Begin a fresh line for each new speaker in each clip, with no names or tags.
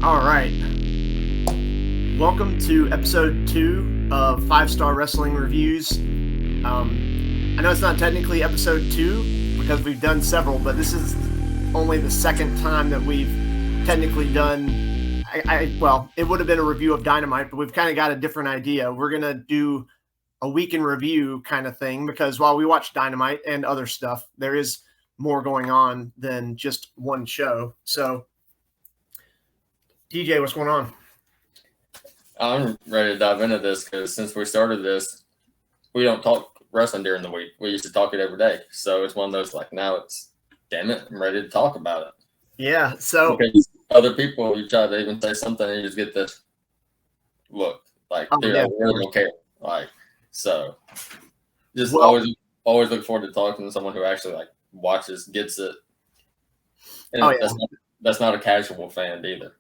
All right. Welcome to episode 2 of 5-Star Wrestling Reviews. I know it's not technically episode 2 because we've done several, but this is only the second time that we've technically done. Well, it would have been a review of Dynamite, but we've kind of got a different idea. We're going to do a week in review kind of thing because while we watch Dynamite and other stuff, there is more going on than just one show. So, DJ, what's going on?
I'm ready to dive into this because since we started this, we don't talk wrestling during the week. We used to talk it every day. So it's one of those now it's, damn it, I'm ready to talk about it.
Yeah, so
because other people, you try to even say something and you just get this look I really don't care. So just always look forward to talking to someone who actually watches, gets it. And that's not a casual fan either.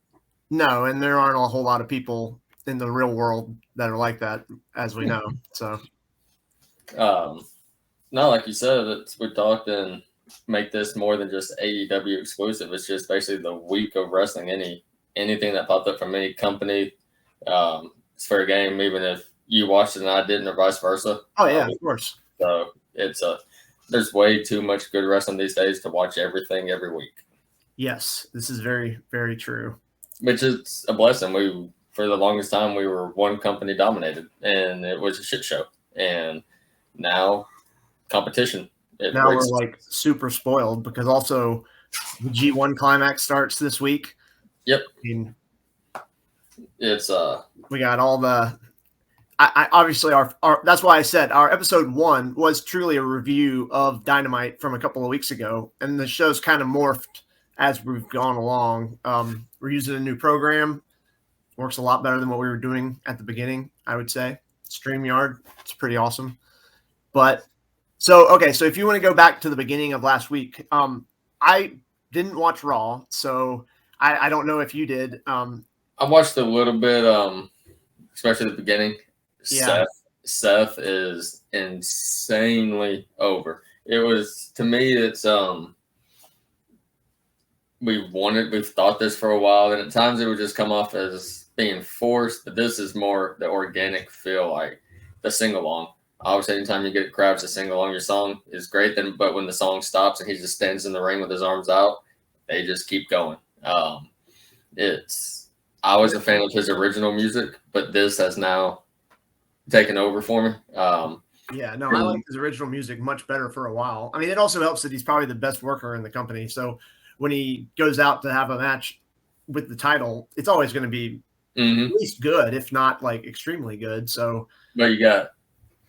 No, and there aren't a whole lot of people in the real world that are like that, as we know. So,
no, like you said, we talked and make this more than just AEW exclusive. It's just basically the week of wrestling. Anything that popped up from any company, it's fair game. Even if you watched it and I didn't, or vice versa.
Oh yeah, of course.
So there's way too much good wrestling these days to watch everything every week.
Yes, this is very, very true.
Which is a blessing. For the longest time, we were one company dominated, and it was a shit show. And now, competition.
Now we're super spoiled because also the G1 Climax starts this week.
Yep.
I mean,
it's
we got all the. I obviously our that's why I said our episode 1 was truly a review of Dynamite from a couple of weeks ago, and the show's kind of morphed as we've gone along. We're using a new program. Works a lot better than what we were doing at the beginning, I would say. StreamYard, it's pretty awesome. But so if you want to go back to the beginning of last week, I didn't watch Raw, so I don't know if you did.
I watched a little bit, especially the beginning.
Yeah.
Seth is insanely over. It was, to me, it's we've thought this for a while, and at times it would just come off as being forced, but this is more the organic feel, like the sing-along. Obviously, anytime you get crowds to sing along your song is great, but when the song stops and he just stands in the ring with his arms out, they just keep going. I was a fan of his original music, but this has now taken over for me.
I like his original music much better for a while. I mean, it also helps that he's probably the best worker in the company, so when he goes out to have a match with the title, it's always going to be at least good, if not extremely good. So,
but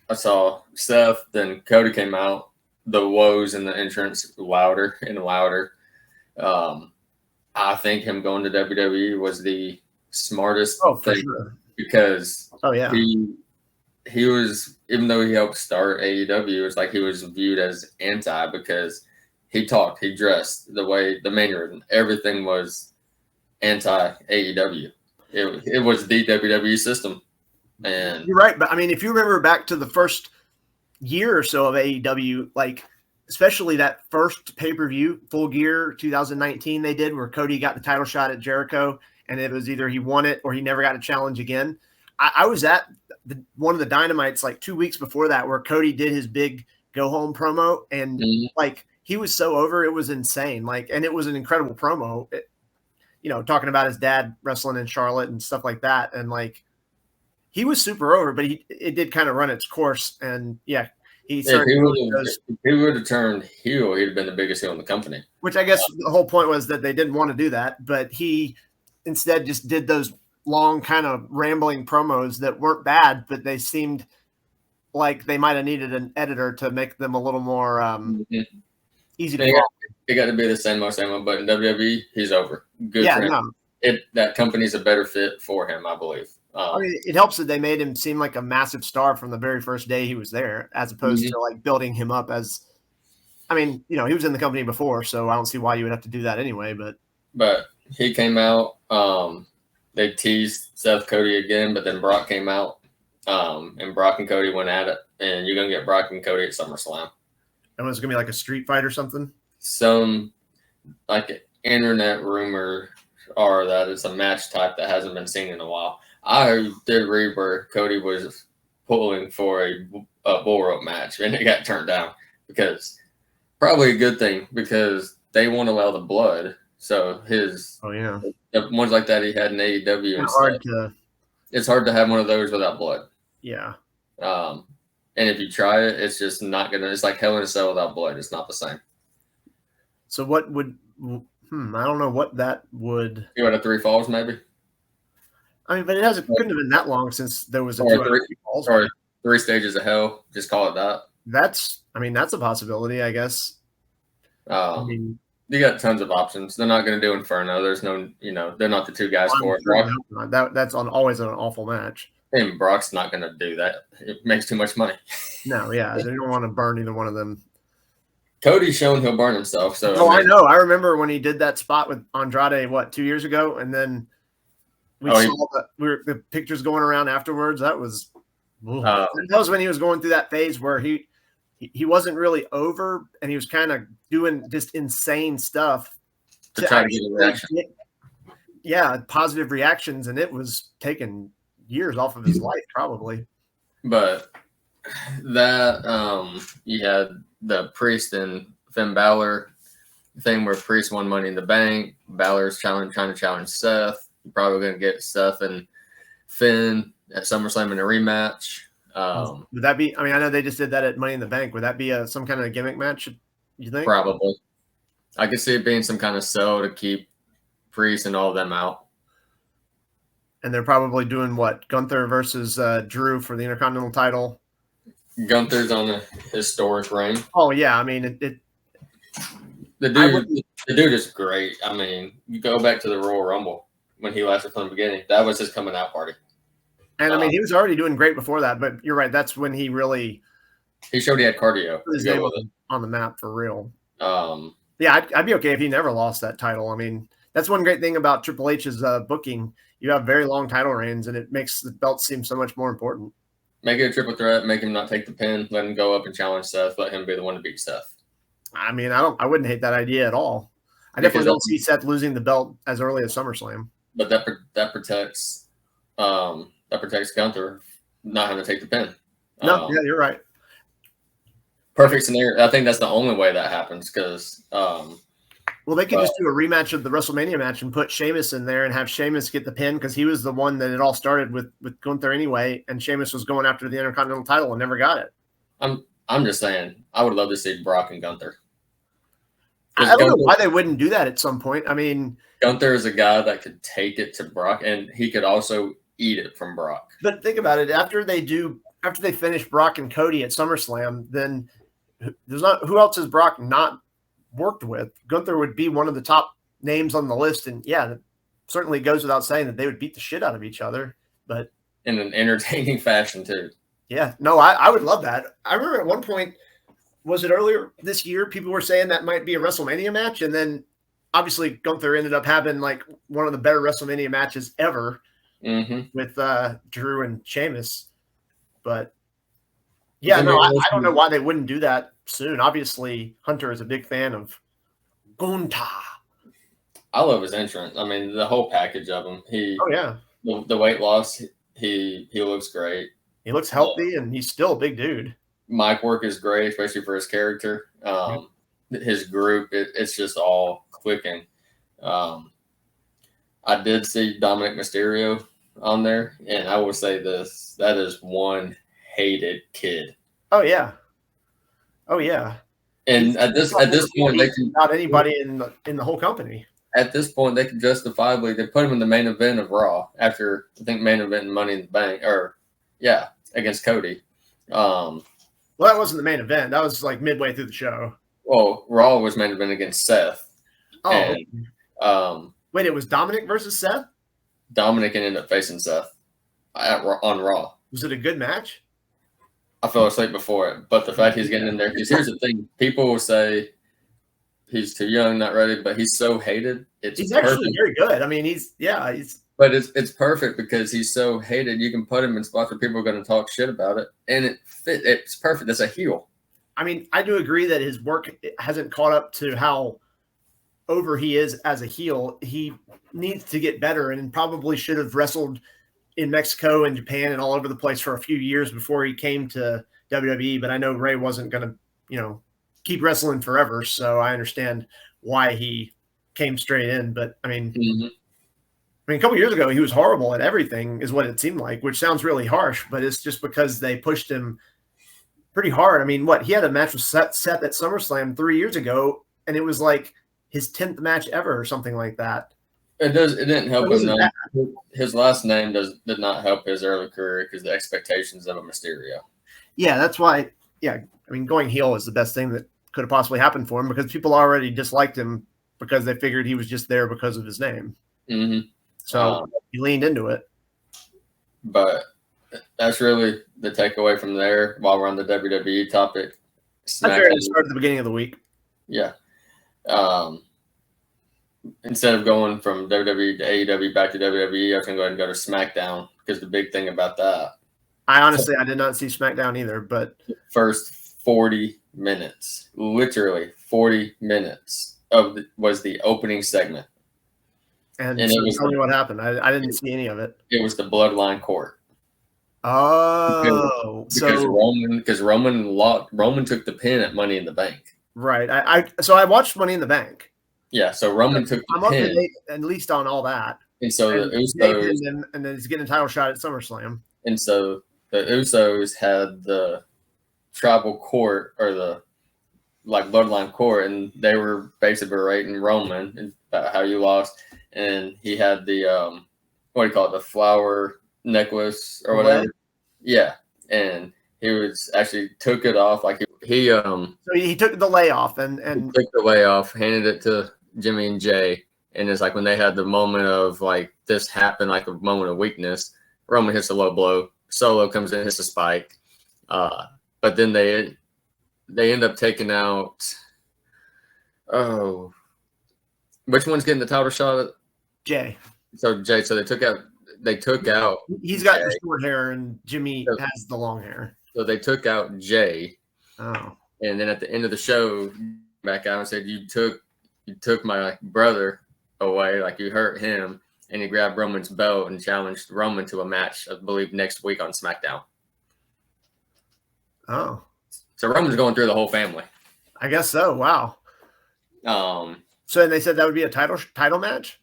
I saw Seth, then Cody came out, the woes in the entrance louder and louder. I think him going to WWE was the smartest thing because he was, even though he helped start AEW, it was he was viewed as anti because he talked, he dressed, the way, the mannerism, everything was anti-AEW. It was the WWE system. And
you're right, but I mean, if you remember back to the first year or so of AEW, especially that first pay-per-view, Full Gear 2019 they did, where Cody got the title shot at Jericho, and it was either he won it or he never got a challenge again. I was at one of the Dynamites 2 weeks before that, where Cody did his big go-home promo, and he was so over, it was insane. And it was an incredible promo, talking about his dad wrestling in Charlotte and stuff like that. And he was super over, but it did kind of run its course. And he
would have turned heel, he'd have been the biggest heel in the company.
Which I guess the whole point was that they didn't want to do that, but he instead just did those long kind of rambling promos that weren't bad, but they seemed like they might have needed an editor to make them a little more easy to follow.
It got to be the same, but in WWE, he's over. Good for him. No. That company's a better fit for him, I believe.
I mean, it helps that they made him seem like a massive star from the very first day he was there, as opposed to building him up as. I mean, he was in the company before, so I don't see why you would have to do that anyway.
But he came out. They teased Seth Cody again, but then Brock came out, and Brock and Cody went at it, and you're gonna get Brock and Cody at SummerSlam.
And was it gonna be like a street fight or something?
Some internet rumor are that it's a match type that hasn't been seen in a while. I did read where Cody was pulling for a bull rope match, and it got turned down because probably a good thing because they won't allow the blood. So the ones like that he had in AEW and stuff, it's hard to have one of those without blood.
Yeah.
And if you try it, it's just not gonna. It's like Hell in a Cell without blood. It's not the same.
So what would? I don't know what that would.
You had a 3 falls, maybe.
I mean, but couldn't have been that long since there was a
2
3 falls.
Or 3 stages of hell. Just call it that.
That's a possibility, I guess.
You got tons of options. They're not going to do Inferno. There's no, they're not the 2 guys for it.
That's always an awful match.
And Brock's not going to do that. It makes too much money.
No, yeah, they don't want to burn either one of them.
Cody's shown he'll burn himself. So
I know. I remember when he did that spot with Andrade, 2 years ago, and then we saw the pictures going around afterwards. That was when he was going through that phase where he wasn't really over, and he was kind of doing just insane stuff
to try to get a reaction.
Positive reactions, and it was taking years off of his life, probably.
But that you had the Priest and Finn Balor thing where Priest won Money in the Bank. Balor's trying to challenge Seth. You're probably going to get Seth and Finn at SummerSlam in a rematch.
Would that be? I mean, I know they just did that at Money in the Bank. Would that be some kind of gimmick match? You think?
Probably. I could see it being some kind of sell to keep Priest and all of them out.
And they're probably doing what? Gunther versus Drew for the Intercontinental title.
Gunther's on a historic reign.
Oh yeah, I mean
the dude is great. I mean, you go back to the Royal Rumble when he lasted from the beginning. That was his coming out party.
And I mean, he was already doing great before that, but you're right. That's when he really
showed he had cardio.
His name on the map for real. I'd be okay if he never lost that title. I mean, that's one great thing about Triple H's booking. You have very long title reigns, and it makes the belt seem so much more important.
Make it a triple threat. Make him not take the pin. Let him go up and challenge Seth. Let him be the one to beat Seth.
I mean, I wouldn't hate that idea at all. I definitely don't see Seth losing the belt as early as SummerSlam.
But that protects Gunther not having to take the pin.
No, yeah, you're right.
Perfect scenario. I think that's the only way that happens because.
Well, they could just do a rematch of the WrestleMania match and put Sheamus in there and have Sheamus get the pin because he was the one that it all started with Gunther anyway, and Sheamus was going after the Intercontinental title and never got it.
I'm just saying, I would love to see Brock and Gunther.
I don't know why they wouldn't do that at some point. I mean,
Gunther is a guy that could take it to Brock, and he could also eat it from Brock.
But think about it: after they finish Brock and Cody at SummerSlam, then who else has Brock not worked with? Gunther would be one of the top names on the list, and it certainly goes without saying that they would beat the shit out of each other, but
in an entertaining fashion too.
Yeah, no, I would love that. I remember at one point, was it earlier this year, people were saying that might be a WrestleMania match, and then obviously Gunther ended up having like one of the better WrestleMania matches ever with Drew and Sheamus. But I don't know why they wouldn't do that soon. Obviously, Hunter is a big fan of Gunther.
I love his entrance. I mean, the whole package of him. The weight loss. He looks great.
He looks healthy, and he's still a big dude.
Mic work is great, especially for his character. His group, it's just all clicking. I did see Dominic Mysterio on there, and I will say this: that is one hated kid.
Oh yeah.
And at this point, they can
not anybody in the whole company.
At this point, they can justifiably they put him in the main event of Raw after I think main event and Money in the Bank against Cody.
Well, that wasn't the main event. That was like midway through the show.
Well, Raw was main event against Seth.
Oh, and, wait, it was Dominic versus Seth?
Dominic ended up facing Seth on Raw.
Was it a good match?
I fell asleep before it, but the fact he's getting in there, because here's the thing: people will say he's too young, not ready, but he's so hated.
He's actually very good. I mean, he's.
But it's perfect because he's so hated. You can put him in spots where people are going to talk shit about it, and it's perfect. It's a heel.
I mean, I do agree that his work hasn't caught up to how over he is as a heel, he needs to get better and probably should have wrestled in Mexico and Japan and all over the place for a few years before he came to WWE. But I know Ray wasn't going to, keep wrestling forever. So I understand why he came straight in. But I mean, a couple years ago, he was horrible at everything is what it seemed like, which sounds really harsh, but it's just because they pushed him pretty hard. I mean, he had a match with Seth at SummerSlam 3 years ago, and it was like his 10th match ever or something like that.
It didn't help him none. His last name did not help his early career because the expectations of a Mysterio.
Yeah, that's why. Yeah, I mean, going heel is the best thing that could have possibly happened for him because people already disliked him because they figured he was just there because of his name.
Mm-hmm.
So he leaned into it.
But that's really the takeaway from there. While we're on the WWE topic,
SmackDown started at the beginning of the week.
Yeah. Instead of going from WWE to AEW back to WWE, I was going to go ahead and go to SmackDown because the big thing about that.
I did not see SmackDown either, but
first 40 minutes, literally 40 minutes was the opening segment.
And so tell me what happened. I didn't see any of it.
It was the Bloodline Court.
Oh,
because Roman took the pin at Money in the Bank.
Right. So I watched Money in the Bank.
Yeah. So Roman took the pin.
I'm up to date at least on all that.
And so the Usos,
and then he's getting a title shot at SummerSlam.
And so the Usos had the tribal court or the Bloodline Court, and they were basically berating Roman about how you lost. And he had the what do you call it, the flower necklace or whatever.
What?
Yeah, and he was actually took it off he
So he took the layoff and
took the layoff, handed it to Jimmy and Jay, and it's like when they had the moment of like this happened, like a moment of weakness. Roman hits a low blow, Solo comes in, hits a spike, but then they end up taking out. Oh, which one's getting the title shot?
Jay.
So Jay. So they took out.
He's got the short hair, and Jimmy has the long hair.
So they took out Jay.
Oh.
And then at the end of the show, back out and said, "You took my brother away, like you hurt him." And he grabbed Roman's belt and challenged Roman to a match, I believe, next week on SmackDown.
Oh.
So Roman's going through the whole family.
I guess so. Wow. So they said that would be a title match?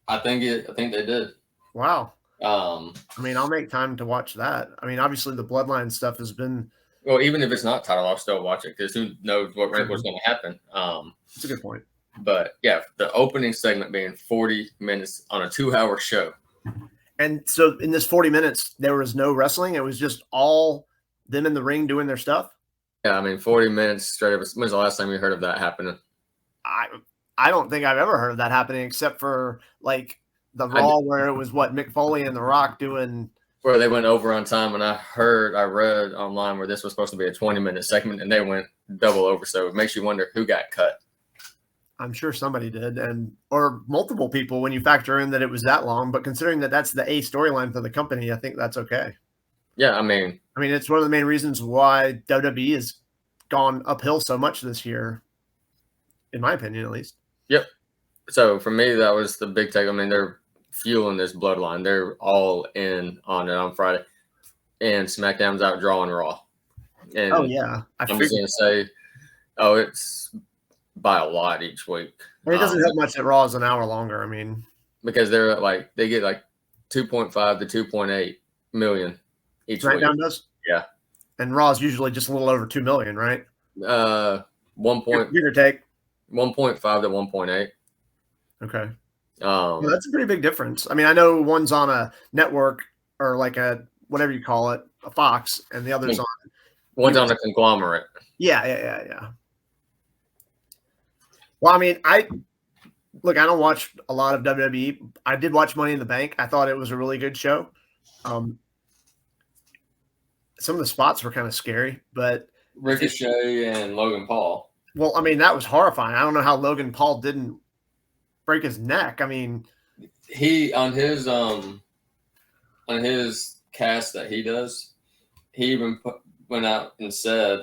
I think they did.
Wow.
I
mean, I'll make time to watch that. I mean, obviously the Bloodline stuff has been.
Well, even if it's not title, I'll still watch it because who knows what's going to happen.
That's a good point.
But yeah, the opening segment being 40 minutes on a 2-hour show.
And so in this 40 minutes, there was no wrestling. It was just all them in the ring doing their stuff.
Yeah, I mean, 40 minutes straight up. When's the last time you heard of that happening?
I don't think I've ever heard of that happening except for like the Raw where it was Mick Foley and The Rock doing.
Where they went over on time, and I read online where this was supposed to be a 20-minute segment, and they went double over. So it makes you wonder who got cut.
I'm sure somebody did, or multiple people when you factor in that it was that long. But considering that that's the A storyline for the company, I think that's okay.
Yeah, I mean,
it's one of the main reasons why WWE has gone uphill so much this year, in my opinion, at least.
Yep. So for me, that was the big take. I mean, they're fueling this Bloodline. They're all in on it on Friday, and SmackDown's out drawing Raw. And
oh yeah,
I'm just gonna say, it's by a lot each week.
It doesn't help much that Raw is an hour longer. I mean,
because they get like 2.5 to 2.8 million each week.
SmackDown does,
yeah,
and Raw is usually just a little over 2 million, right?
1 point,
give or take
1.5 to 1.8.
Okay. Well, that's a pretty big difference. I mean, I know one's on a network or like a whatever you call it, a Fox, and the other's
one's on a conglomerate.
Yeah. Well, I mean, I don't watch a lot of WWE. I did watch Money in the Bank. I thought it was a really good show. Some of the spots were kind of scary, but
Ricochet and Logan Paul.
Well, I mean, that was horrifying. I don't know how Logan Paul didn't break his neck. I mean,
he on his cast that he does, he even went out and said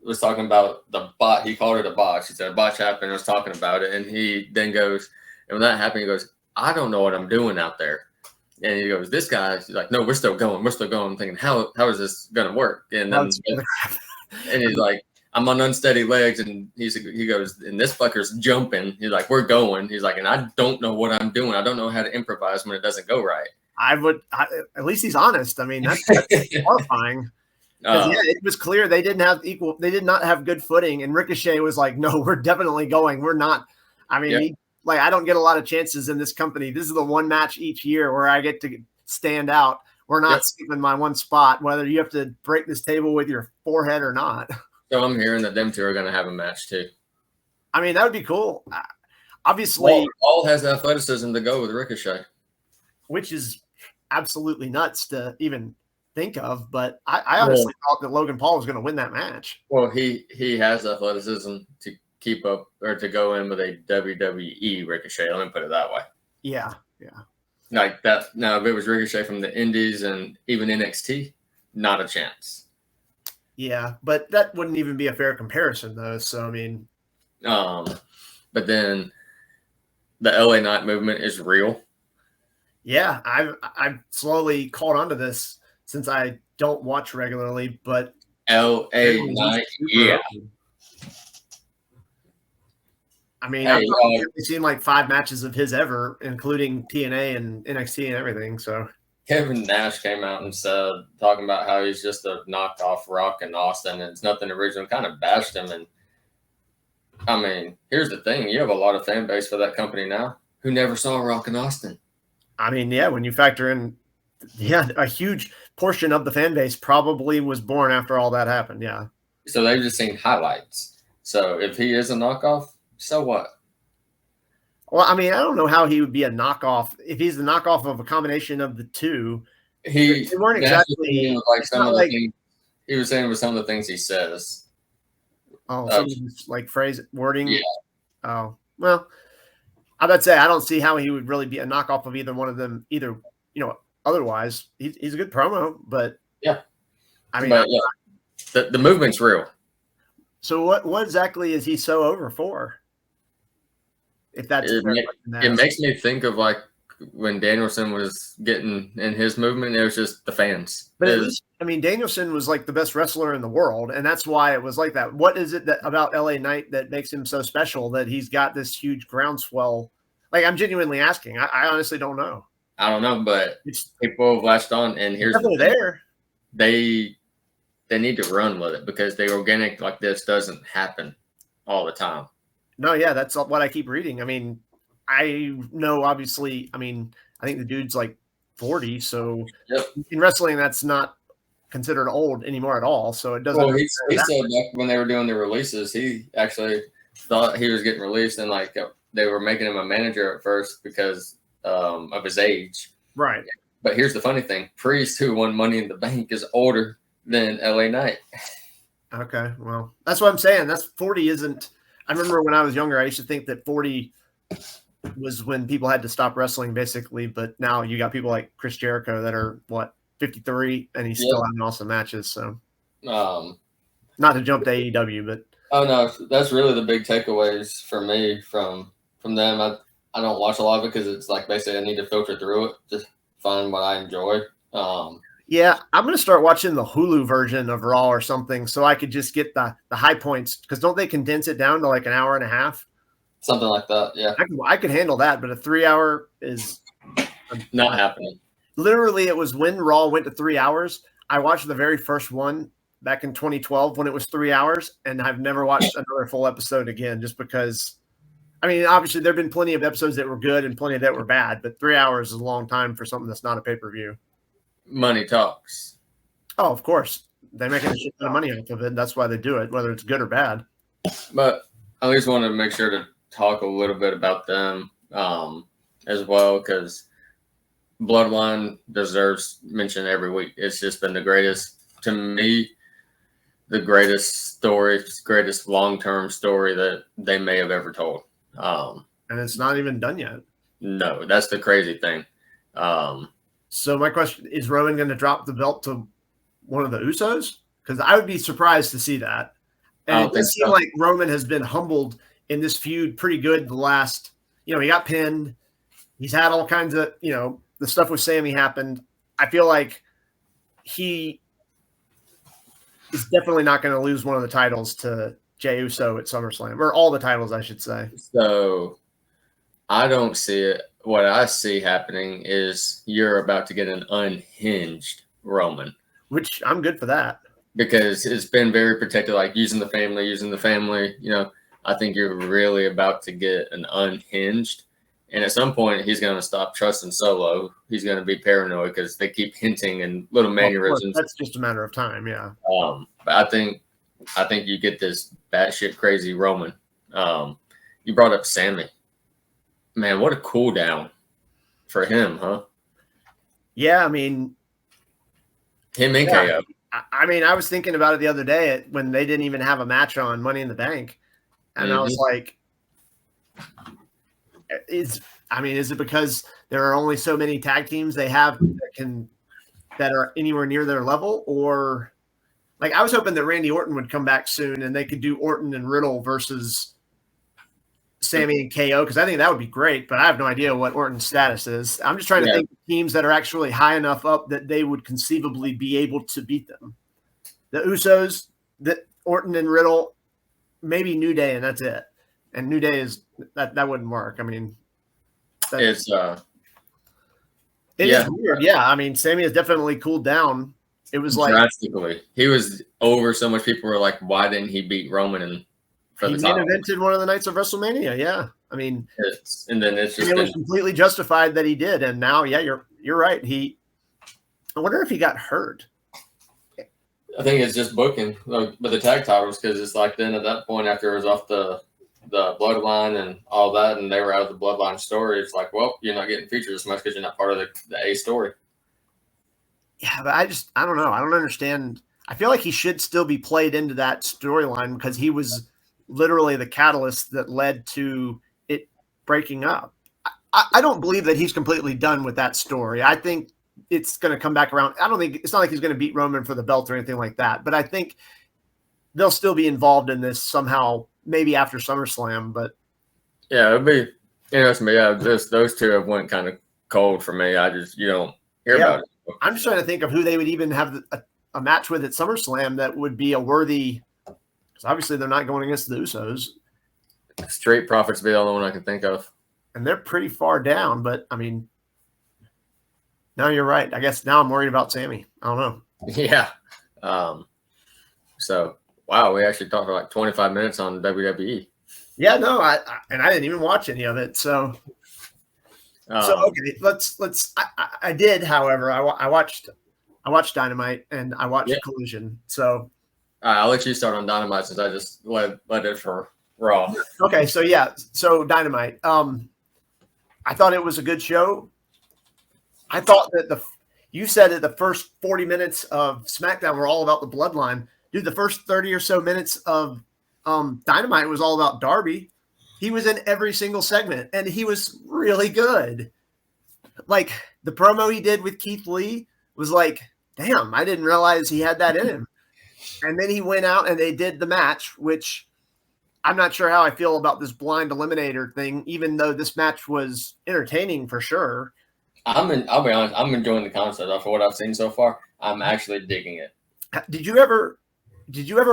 was talking about the bot. He called it a botch. He said a botch happened. Was talking about it, and he then goes, and when that happened, he goes, I don't know what I'm doing out there. And he goes, this guy, he's like, no, we're still going. We're still going. I'm thinking, how is this going to work? And then, and he's like, I'm on unsteady legs. And he goes, and this fucker's jumping. He's like, we're going. He's like, and I don't know what I'm doing. I don't know how to improvise when it doesn't go right.
At least he's honest. I mean, that's horrifying. Yeah, it was clear they did not have good footing. And Ricochet was like, no, we're definitely going. We're not. I mean, I don't get a lot of chances in this company. This is the one match each year where I get to stand out. We're not skipping my one spot, whether you have to break this table with your forehead or not.
So I'm hearing that them two are going to have a match too.
I mean, that would be cool. Obviously,
Paul has the athleticism to go with Ricochet,
which is absolutely nuts to even think of. But I honestly thought that Logan Paul was going to win that match.
Well, he has athleticism to keep up or to go in with a WWE Ricochet. Let me put it that way.
Yeah.
Like that. Now, if it was Ricochet from the Indies and even NXT, not a chance.
Yeah, but that wouldn't even be a fair comparison, though. So I mean,
but then the LA Knight movement is real.
Yeah, I've slowly caught onto this since I don't watch regularly, but
LA Knight, yeah.
I mean, I've only seen like 5 matches of his ever, including TNA and NXT and everything. So
Kevin Nash came out and said, talking about how he's just a knockoff Rock and Austin, and it's nothing original. Kind of bashed him. And I mean, here's the thing: you have a lot of fan base for that company now who never saw Rock and Austin.
I mean, yeah, when you factor in, a huge portion of the fan base probably was born after all that happened. Yeah.
So they've just seen highlights. So if he is a knockoff, so what?
Well, I mean, I don't know how he would be a knockoff if he's the knockoff of a combination of the two.
They
weren't exactly
like some of the things he was saying with some of the things he says.
Oh, some like phrase wording.
Yeah.
Oh, well, I would say I don't see how he would really be a knockoff of either one of them. Either, otherwise he's a good promo, but
yeah,
I mean,
the movement's real.
So what exactly is he so over for? If that's
it makes me think of like when Danielson was getting in his movement, it was just the fans.
But at least, I mean, Danielson was like the best wrestler in the world, and that's why it was like that. What is it about LA Knight that makes him so special that he's got this huge groundswell? Like, I'm genuinely asking. I honestly don't know.
I don't know, but people have latched on, and here's
the there.
They need to run with it because the organic like this doesn't happen all the time.
No, yeah, that's what I keep reading. I mean, I know, obviously, I mean, I think the dude's like 40, so in wrestling, that's not considered old anymore at all. So it doesn't.
Well, he said back when they were doing the releases, he actually thought he was getting released, and like they were making him a manager at first because of his age.
Right.
But here's the funny thing: Priest, who won Money in the Bank, is older than LA Knight.
Okay, well, that's what I'm saying. That's 40 isn't. I remember when I was younger, I used to think that 40 was when people had to stop wrestling, basically. But now you got people like Chris Jericho that are 53, and he's still having awesome matches. So, not to jump to AEW, but
no, that's really the big takeaways for me from them. I don't watch a lot of it because it's like basically I need to filter through it to find what I enjoy.
Yeah, I'm going to start watching the Hulu version of Raw or something so I could just get the high points, because don't they condense it down to like an hour and a half?
Something like that, yeah.
I could handle that, but a 3-hour is
not happening.
Literally, it was when Raw went to 3 hours. I watched the very first one back in 2012 when it was 3 hours, and I've never watched another full episode again just because, I mean, obviously there have been plenty of episodes that were good and plenty that were bad, but 3 hours is a long time for something that's not a pay-per-view.
Money talks.
Oh, of course. They make a shit ton of money off of it. That's why they do it, whether it's good or bad.
But I at least want to make sure to talk a little bit about them as well, because Bloodline deserves mention every week. It's just been the greatest, to me, the greatest story, greatest long-term story that they may have ever told.
And it's not even done yet.
No, that's the crazy thing.
So my question is, Rowan going to drop the belt to one of the Usos? Because I would be surprised to see that. And
I
it
don't think
does seem
so.
like Roman has been humbled in this feud pretty good the last, he got pinned. He's had all kinds of, the stuff with Sammy happened. I feel like he is definitely not going to lose one of the titles to Jey Uso at SummerSlam, or all the titles, I should say.
So I don't see it. What I see happening is you're about to get an unhinged Roman,
which I'm good for that.
Because it's been very protected, like using the family. I think you're really about to get an unhinged. And at some point, he's going to stop trusting Solo. He's going to be paranoid because they keep hinting and little mannerisms.
That's just a matter of time, yeah.
But I think you get this batshit crazy Roman. You brought up Sammy. Man, what a cool down for him, huh?
Yeah, I mean,
him and KO.
I was thinking about it the other day when they didn't even have a match on Money in the Bank, and I was like, is it because there are only so many tag teams they have that are anywhere near their level, or like I was hoping that Randy Orton would come back soon and they could do Orton and Riddle versus Sammy and KO, because I think that would be great, but I have no idea what Orton's status is. I'm just trying to think of teams that are actually high enough up that they would conceivably be able to beat them. The Usos, Orton and Riddle, maybe New Day, and that's it. And New Day is that wouldn't work. I mean, it is weird. Yeah, I mean, Sammy has definitely cooled down. It was like
drastically. He was over so much. People were like, "Why didn't he beat Roman?" And
he main evented one of the nights of WrestleMania. Yeah, I mean,
it
was completely justified that he did. And now, yeah, you're right. I wonder if he got hurt.
I think it's just booking with the tag titles, because it's like then at that point, after it was off the bloodline and all that, and they were out of the bloodline story, it's like, well, you're not getting featured as much because you're not part of the A story.
Yeah, but I don't know. I don't understand. I feel like he should still be played into that storyline because he was literally the catalyst that led to it breaking up. I don't believe that he's completely done with that story. I think it's going to come back around. It's not like he's going to beat Roman for the belt or anything like that, but I think they'll still be involved in this somehow, maybe after SummerSlam. But
yeah, it'd be interesting. But yeah, those two have went kind of cold for me. You don't hear about it.
I'm just trying to think of who they would even have a match with at SummerSlam that would be a worthy. Because obviously they're not going against the Usos.
Street Profits be the only one I can think of,
and they're pretty far down. But I mean, no, you're right. I guess now I'm worried about Sammy. I don't know.
Yeah. So wow, we actually talked for like 25 minutes on WWE.
Yeah, no, I didn't even watch any of it. So okay, let's. I did, however, I watched Dynamite and I watched Collision. So
I'll let you start on Dynamite since I just led it for Raw.
Okay, so Dynamite. I thought it was a good show. I thought that you said that the first 40 minutes of SmackDown were all about the bloodline. Dude, the first 30 or so minutes of Dynamite was all about Darby. He was in every single segment, and he was really good. Like, the promo he did with Keith Lee was like, damn, I didn't realize he had that in him. And then he went out and they did the match, which I'm not sure how I feel about this blind eliminator thing, even though this match was entertaining for sure.
I'll be honest, I'm enjoying the concept of what I've seen so far. I'm actually digging it.
Did you ever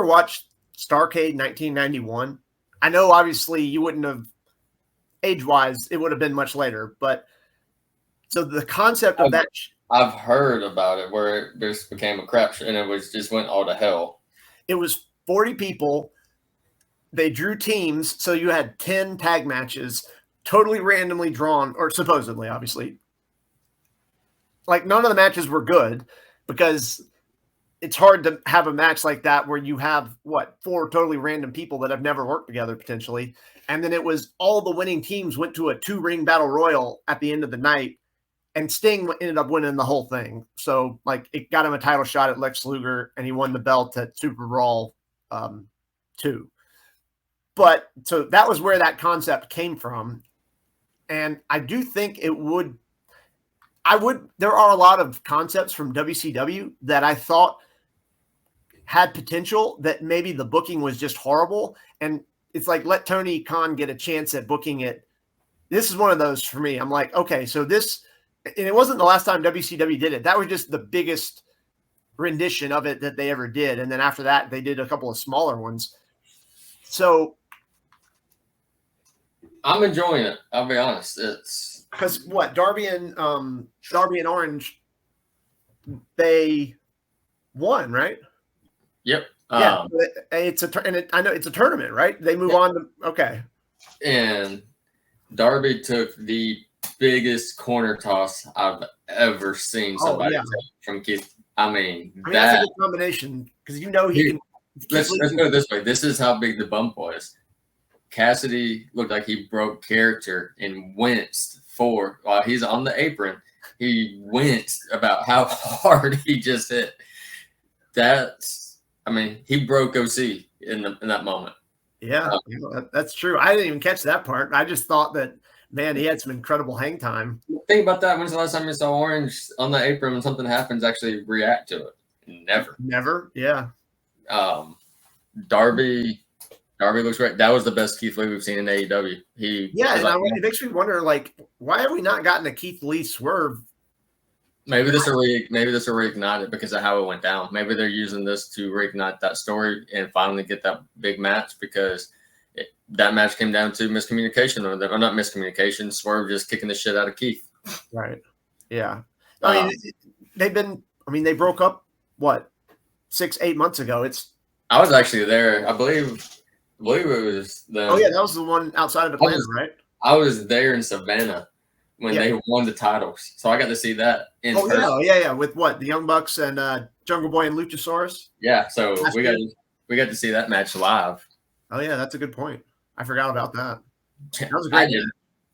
watch Starrcade 1991? I know obviously you wouldn't have, age-wise, it would have been much later, but so the concept of that.
I've heard about it where it just became a crap show and it just went all to hell.
It was 40 people. They drew teams, so you had 10 tag matches, totally randomly drawn, or supposedly, obviously. Like, none of the matches were good because it's hard to have a match like that where you have, 4 totally random people that have never worked together potentially. And then it was all the winning teams went to a 2-ring battle royal at the end of the night, and Sting ended up winning the whole thing. So, like, it got him a title shot at Lex Luger, and he won the belt at Super Brawl 2. But so that was where that concept came from. And I do think there are a lot of concepts from WCW that I thought had potential that maybe the booking was just horrible. And it's like, let Tony Khan get a chance at booking it. This is one of those for me. I'm like, okay, so this, and it wasn't the last time WCW did it. That was just the biggest rendition of it that they ever did. And then after that, they did a couple of smaller ones. So
I'm enjoying it. I'll be honest. It's
because what Darby and Orange, they won, right?
Yep.
Yeah, I know it's a tournament, right? They move on to okay.
And Darby took the biggest corner toss I've ever seen somebody take from Keith. I mean
that's a good combination because he can.
Let's go this way. This is how big the bump was. Cassidy looked like he broke character and winced while he's on the apron. He winced about how hard he just hit. He broke OC in that moment.
Yeah, that's true. I didn't even catch that part. I just thought that, man, he had some incredible hang time.
Think about that. When's the last time you saw Orange on the apron when something happens actually react to it? Never.
Yeah.
Darby looks great. That was the best Keith Lee we've seen in AEW.
It makes me wonder, like, why have we not gotten a Keith Lee swerve?
Maybe this will reignite it because of how it went down. Maybe they're using this to reignite that story and finally get that big match because that match came down to miscommunication or not miscommunication. Swerve just kicking the shit out of Keith.
Right. Yeah. They broke up, what, 6-8 months ago.
I was actually there. I believe it was
them. Oh, yeah, that was the one outside of Atlanta, right?
I was there in Savannah when they won the titles. So I got to see that in person.
Yeah. With what? The Young Bucks and Jungle Boy and Luchasaurus?
Yeah, so we got to see that match live.
Oh, yeah, that's a good point. I forgot about that.
That was great.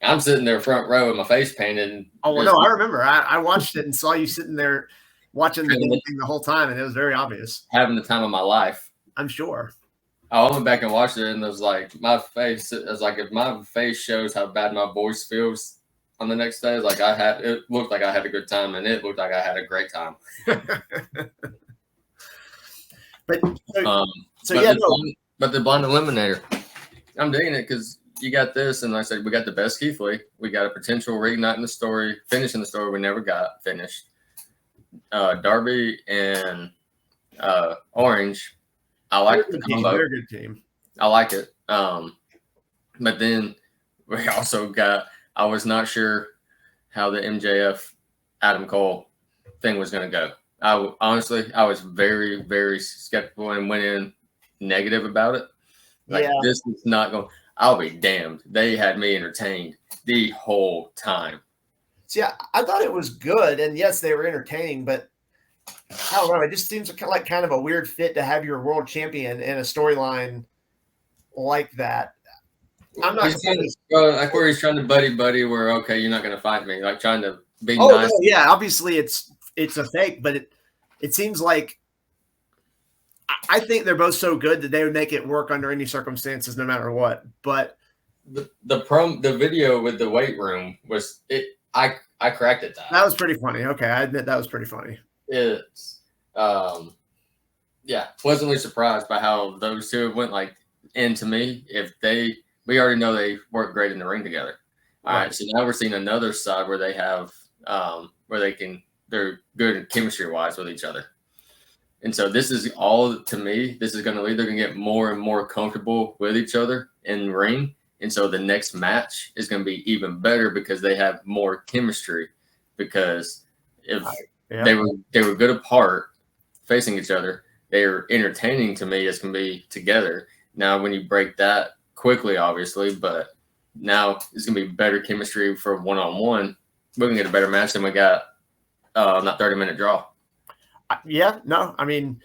I'm sitting there front row with my face painted.
Oh, well, no, I remember. I watched it and saw you sitting there watching the thing the whole time, and it was very obvious.
Having the time of my life.
I'm sure.
I went back and watched it, and it was like my face. It was like if my face shows how bad my voice feels on the next day, it looked like I had a good time, and it looked like I had a great time.
But
the Blind Eliminator, I'm digging it because you got this, and like I said, we got the best Keith Lee. We got a potential reigniting the story, finishing the story we never got finished. Darby and Orange. I like the combo.
They're a good team.
I like it. But then we also got. I was not sure how the MJF Adam Cole thing was going to go. I was very, very skeptical and went in negative about it. This is not going. I'll be damned. They had me entertained the whole time.
See, I thought it was good, and yes, they were entertaining, but I don't know. It just seems like kind of a weird fit to have your world champion in a storyline like that. I'm not
like where he's trying to buddy where okay, you're not going to fight me, like trying to be nice.
No, yeah, obviously it's a fake, but it seems like I think they're both so good that they would make it work under any circumstances, no matter what. But
the video with the weight room was it. I cracked it.
That was pretty funny. Okay, I admit that was pretty funny.
It's pleasantly surprised by how those two went. And to me, we already know they work great in the ring together. All right, so now we're seeing another side where they have they're good chemistry wise with each other. And so this is all, to me, this is going to lead. They're going to get more and more comfortable with each other in the ring. And so the next match is going to be even better because they have more chemistry. Because if they were good apart, facing each other, they were entertaining to me as can be together. Now, when you break that quickly, obviously, but now it's going to be better chemistry for one-on-one. We're going to get a better match than we got that 30-minute draw.
Yeah, no, I mean,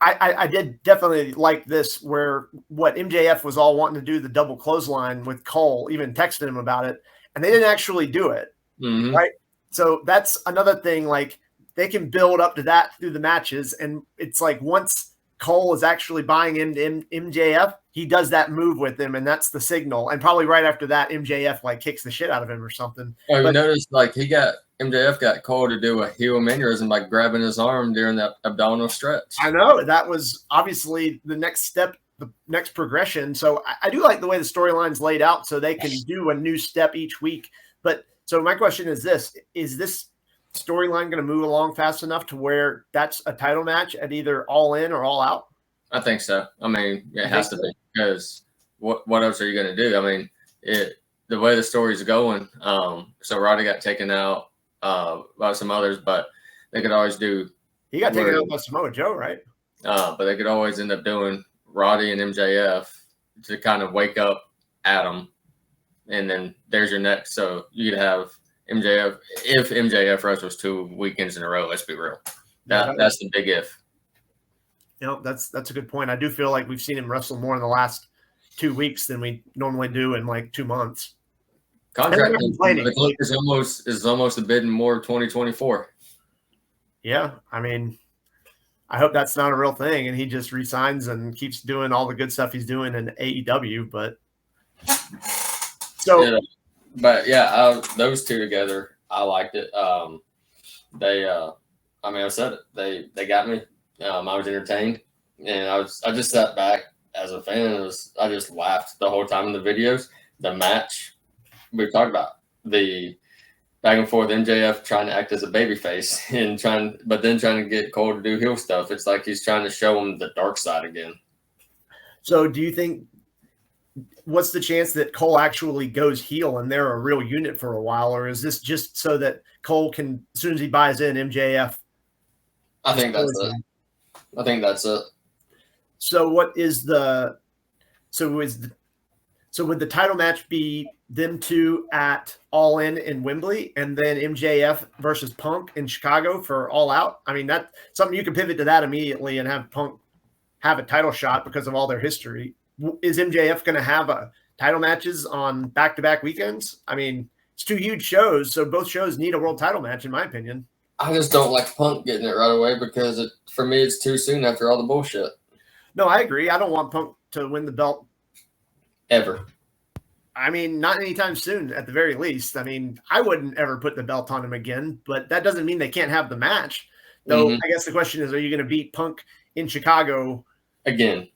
I did definitely like this where what MJF was all wanting to do, the double clothesline with Cole, even texted him about it, and they didn't actually do it, right? So that's another thing, like they can build up to that through the matches, and it's like once Cole is actually buying into MJF, he does that move with him, and that's the signal. And probably right after that, MJF like kicks the shit out of him or something.
You noticed like he got MJF got Cole to do a heel mannerism by grabbing his arm during that abdominal stretch.
I know that was obviously the next step, the next progression. So I do like the way the storyline's laid out, so they can do a new step each week. But so my question is this: is this storyline going to move along fast enough to where that's a title match at either All In or All Out?
I think so. I mean, it has to be, because what else are you going to do? I mean, the way the story's going. So Roddy got taken out by some others, but they could always do.
He got taken out by Samoa Joe, right?
But they could always end up doing Roddy and MJF to kind of wake up Adam, and then there's your next. So you could have MJF if MJF wrestles 2 weekends in a row. Let's be real. That's the big if.
You know, that's a good point. I do feel like we've seen him wrestle more in the last 2 weeks than we normally do in like 2 months.
Contract is almost a bit more 2024.
Yeah, I mean, I hope that's not a real thing, and he just resigns and keeps doing all the good stuff he's doing in AEW. But so,
those two together, I liked it. I said it. They got me. I was entertained, and I just sat back as a fan. I just laughed the whole time in the videos. The match we talked about, the back and forth, MJF trying to act as a babyface and trying to get Cole to do heel stuff. It's like he's trying to show him the dark side again.
So do you think, what's the chance that Cole actually goes heel and they're a real unit for a while, or is this just so that Cole can, as soon as he buys in, MJF?
I think that's it.
So what is so would the title match be them two at All In Wembley, and then MJF versus Punk in Chicago for All Out? I mean, that's something you can pivot to that immediately and have Punk have a title shot because of all their history. Is MJF going to have title matches on back-to-back weekends? I mean, it's 2 huge shows, so both shows need a world title match, in my opinion.
I just don't like Punk getting it right away because for me, it's too soon after all the bullshit.
No, I agree. I don't want Punk to win the belt
ever.
I mean, not anytime soon, at the very least. I mean, I wouldn't ever put the belt on him again, but that doesn't mean they can't have the match. Though I guess the question is, are you going to beat Punk in Chicago again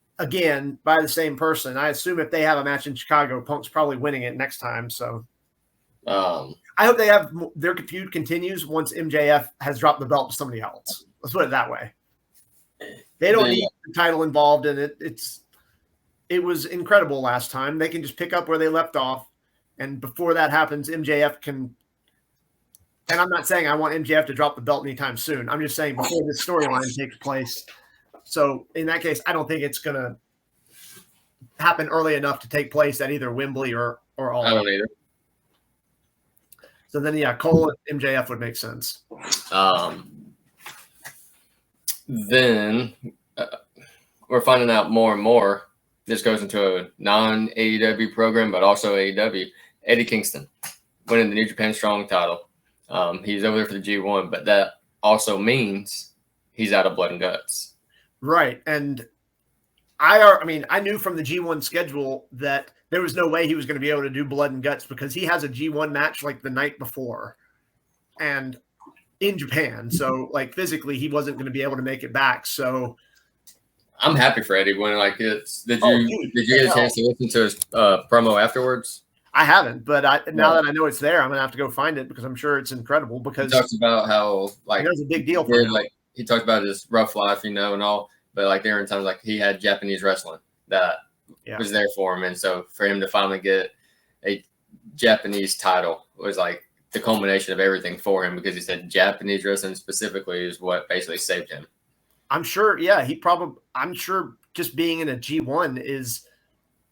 by the same person? I assume if they have a match in Chicago, Punk's probably winning it next time. So I hope they have their feud continues once MJF has dropped the belt to somebody else. Let's put it that way. They don't need the title involved in it. It was incredible last time. They can just pick up where they left off. And before that happens, MJF can – and I'm not saying I want MJF to drop the belt anytime soon. I'm just saying before this storyline takes place. So in that case, I don't think it's going to happen early enough to take place at either Wembley or All Out.
I don't either.
So then, Cole and MJF would make sense.
Then we're finding out more and more. This goes into a non-AEW program, but also AEW. Eddie Kingston winning the New Japan Strong title. He's over there for the G1, but that also means he's out of Blood and Guts.
Right. And I knew from the G1 schedule that there was no way he was going to be able to do Blood and Guts because he has a G1 match like the night before and in Japan. So like physically he wasn't going to be able to make it back. So
I'm happy for Eddie when did you get a chance to listen to his promo afterwards?
I haven't, but now that I know it's there, I'm gonna have to go find it because I'm sure it's incredible. Because
he talks about how
it was a big deal for him.
Like he talked about his rough life, and all, but like there were times like he had Japanese wrestling that was there for him, and so for him to finally get a Japanese title was like the culmination of everything for him because he said Japanese wrestling specifically is what basically saved him.
I'm sure, I'm sure just being in a G1 is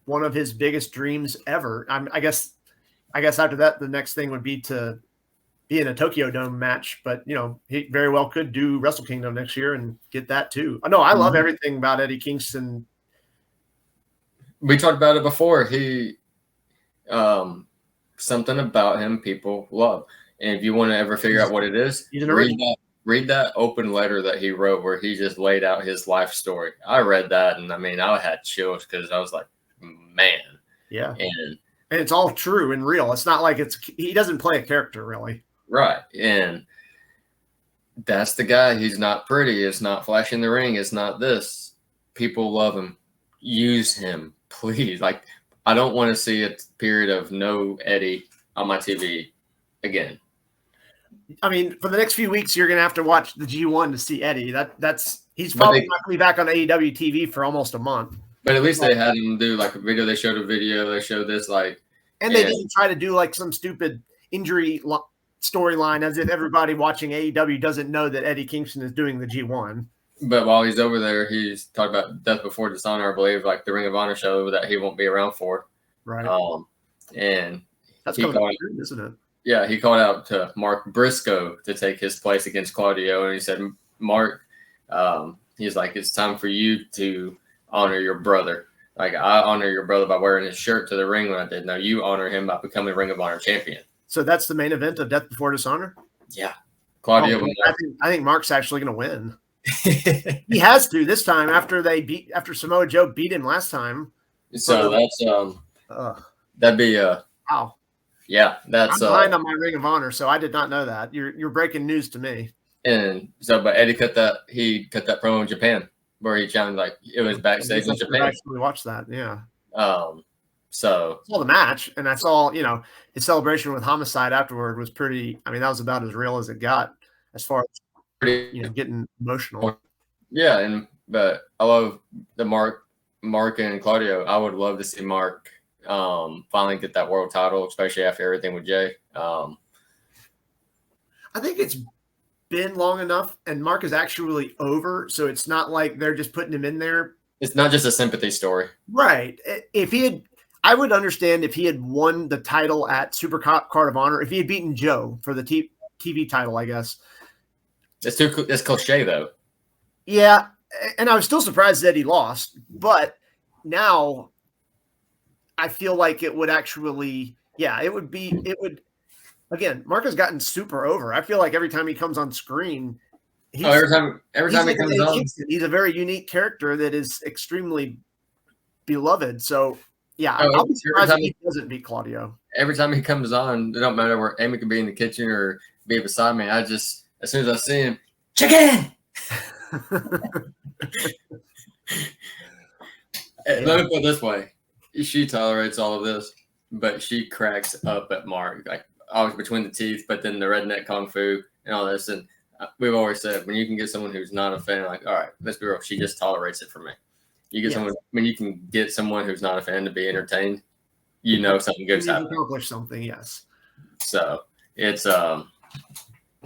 one of his biggest dreams ever. I guess after that, the next thing would be to be in a Tokyo Dome match, but he very well could do Wrestle Kingdom next year and get that too. No, I love everything about Eddie Kingston.
We talked about it before. He, something about him people love. And if you want to ever figure out what it is, read that open letter that he wrote where he just laid out his life story. I read that, and I had chills because I was like, man.
Yeah. And it's all true and real. It's not like he doesn't play a character really.
Right. And that's the guy. He's not pretty. It's not flashing the ring. It's not this. People love him. Use him, please. Like, I don't want to see a period of no Eddie on my TV again.
I mean, for the next few weeks, you're going to have to watch the G1 to see Eddie. He's probably not going to be back on AEW TV for almost a month.
But at least they had him do like a video. They showed a video. They showed this
and they didn't try to do like some stupid injury storyline as if everybody watching AEW doesn't know that Eddie Kingston is doing the G1.
But while he's over there, he's talking about Death Before Dishonor, I believe, like the Ring of Honor show that he won't be around for.
Right.
And
that's coming out soon, isn't it?
Yeah, he called out to Mark Briscoe to take his place against Claudio, and he said, "Mark, he's like, it's time for you to honor your brother. Like, I honor your brother by wearing his shirt to the ring when I did. Now you honor him by becoming Ring of Honor champion."
So that's the main event of Death Before Dishonor?
Yeah. Claudio.
I think Mark's actually going to win. He has to this time after Samoa Joe beat him last time.
So that'd be
wow.
Yeah, that's
I'm behind on my Ring of Honor, so I did not know that. You're breaking news to me.
And so, but Eddie cut that promo in Japan where he challenged, like, it was backstage in Japan.
I actually watched that, yeah.
So
I saw the match, and I saw, his celebration with Homicide afterward was pretty. I mean, that was about as real as it got, as far as getting emotional.
Yeah, but I love the Mark and Claudio. I would love to see Mark finally get that world title, especially after everything with Jay.
I think it's been long enough, and Mark is actually over, so it's not like they're just putting him in there.
It's not just a sympathy story,
right? I would understand if he had won the title at Super Card of Honor, if he had beaten Joe for the TV title, I guess.
It's cliche though.
Yeah, and I was still surprised that he lost, but now I feel like it would actually, it would. Again, Mark has gotten super over. I feel like every time he comes on screen,
every time he comes on,
he's a very unique character that is extremely beloved. So, yeah, I'll be surprised if he doesn't beat Claudio.
Every time he comes on, it don't matter where Amy could be in the kitchen or be beside me. As soon as I see him, chicken. Let me put it this way: she tolerates all of this, but she cracks up at Mark, like always between the teeth. But then the redneck kung fu and all this, and we've always said when you can get someone who's not a fan, like, all right, let's be real, she just tolerates it for me. You get someone when you can get someone who's not a fan to be entertained, something good's happening.
Accomplish something, yes.
So it's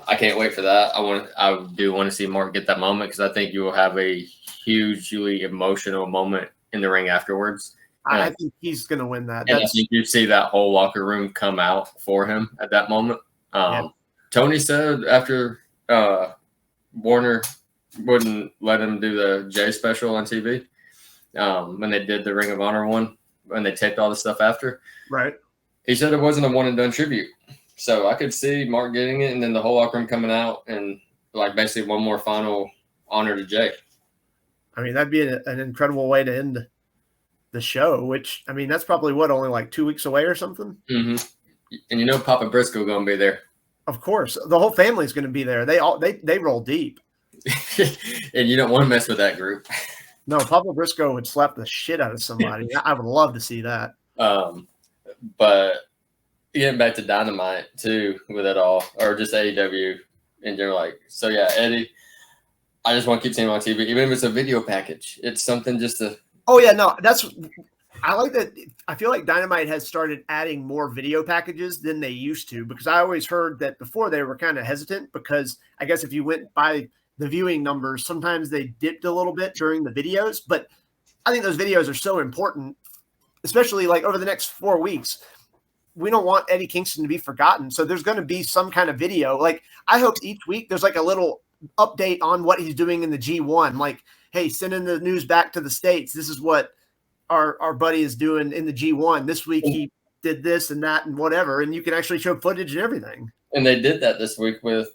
I can't wait for that. I do want to see Mark get that moment because I think you will have a hugely emotional moment in the ring afterwards.
I think he's going to win that.
And I think you see that whole locker room come out for him at that moment. Tony said after Warner wouldn't let him do the Jay special on TV when they did the Ring of Honor one, when they taped all the stuff after.
Right.
He said it wasn't a one and done tribute. So I could see Mark getting it and then the whole locker room coming out and like basically one more final honor to Jay.
I mean, that'd be an incredible way to end the show, which, I mean, that's probably only like 2 weeks away or something.
Mm-hmm. And Papa Briscoe going to be there.
Of course. The whole family's going to be there. They roll deep.
And you don't want to mess with that group.
No, Papa Briscoe would slap the shit out of somebody. I would love to see that.
But getting back to Dynamite too with it all, or just AEW in general, like, so yeah, Eddie, I just want to keep seeing him on TV, even if it's a video package. It's something just to.
Oh yeah, no, I like that. I feel like Dynamite has started adding more video packages than they used to, because I always heard that before they were kind of hesitant because I guess if you went by the viewing numbers, sometimes they dipped a little bit during the videos, but I think those videos are so important, especially like over the next 4 weeks. We don't want Eddie Kingston to be forgotten. So there's going to be some kind of video. Like, I hope each week there's like a little update on what he's doing in the G1. Like, hey, sending the news back to the States. This is what our buddy is doing in the G1. This week he did this and that and whatever. And you can actually show footage and everything.
And they did that this week with.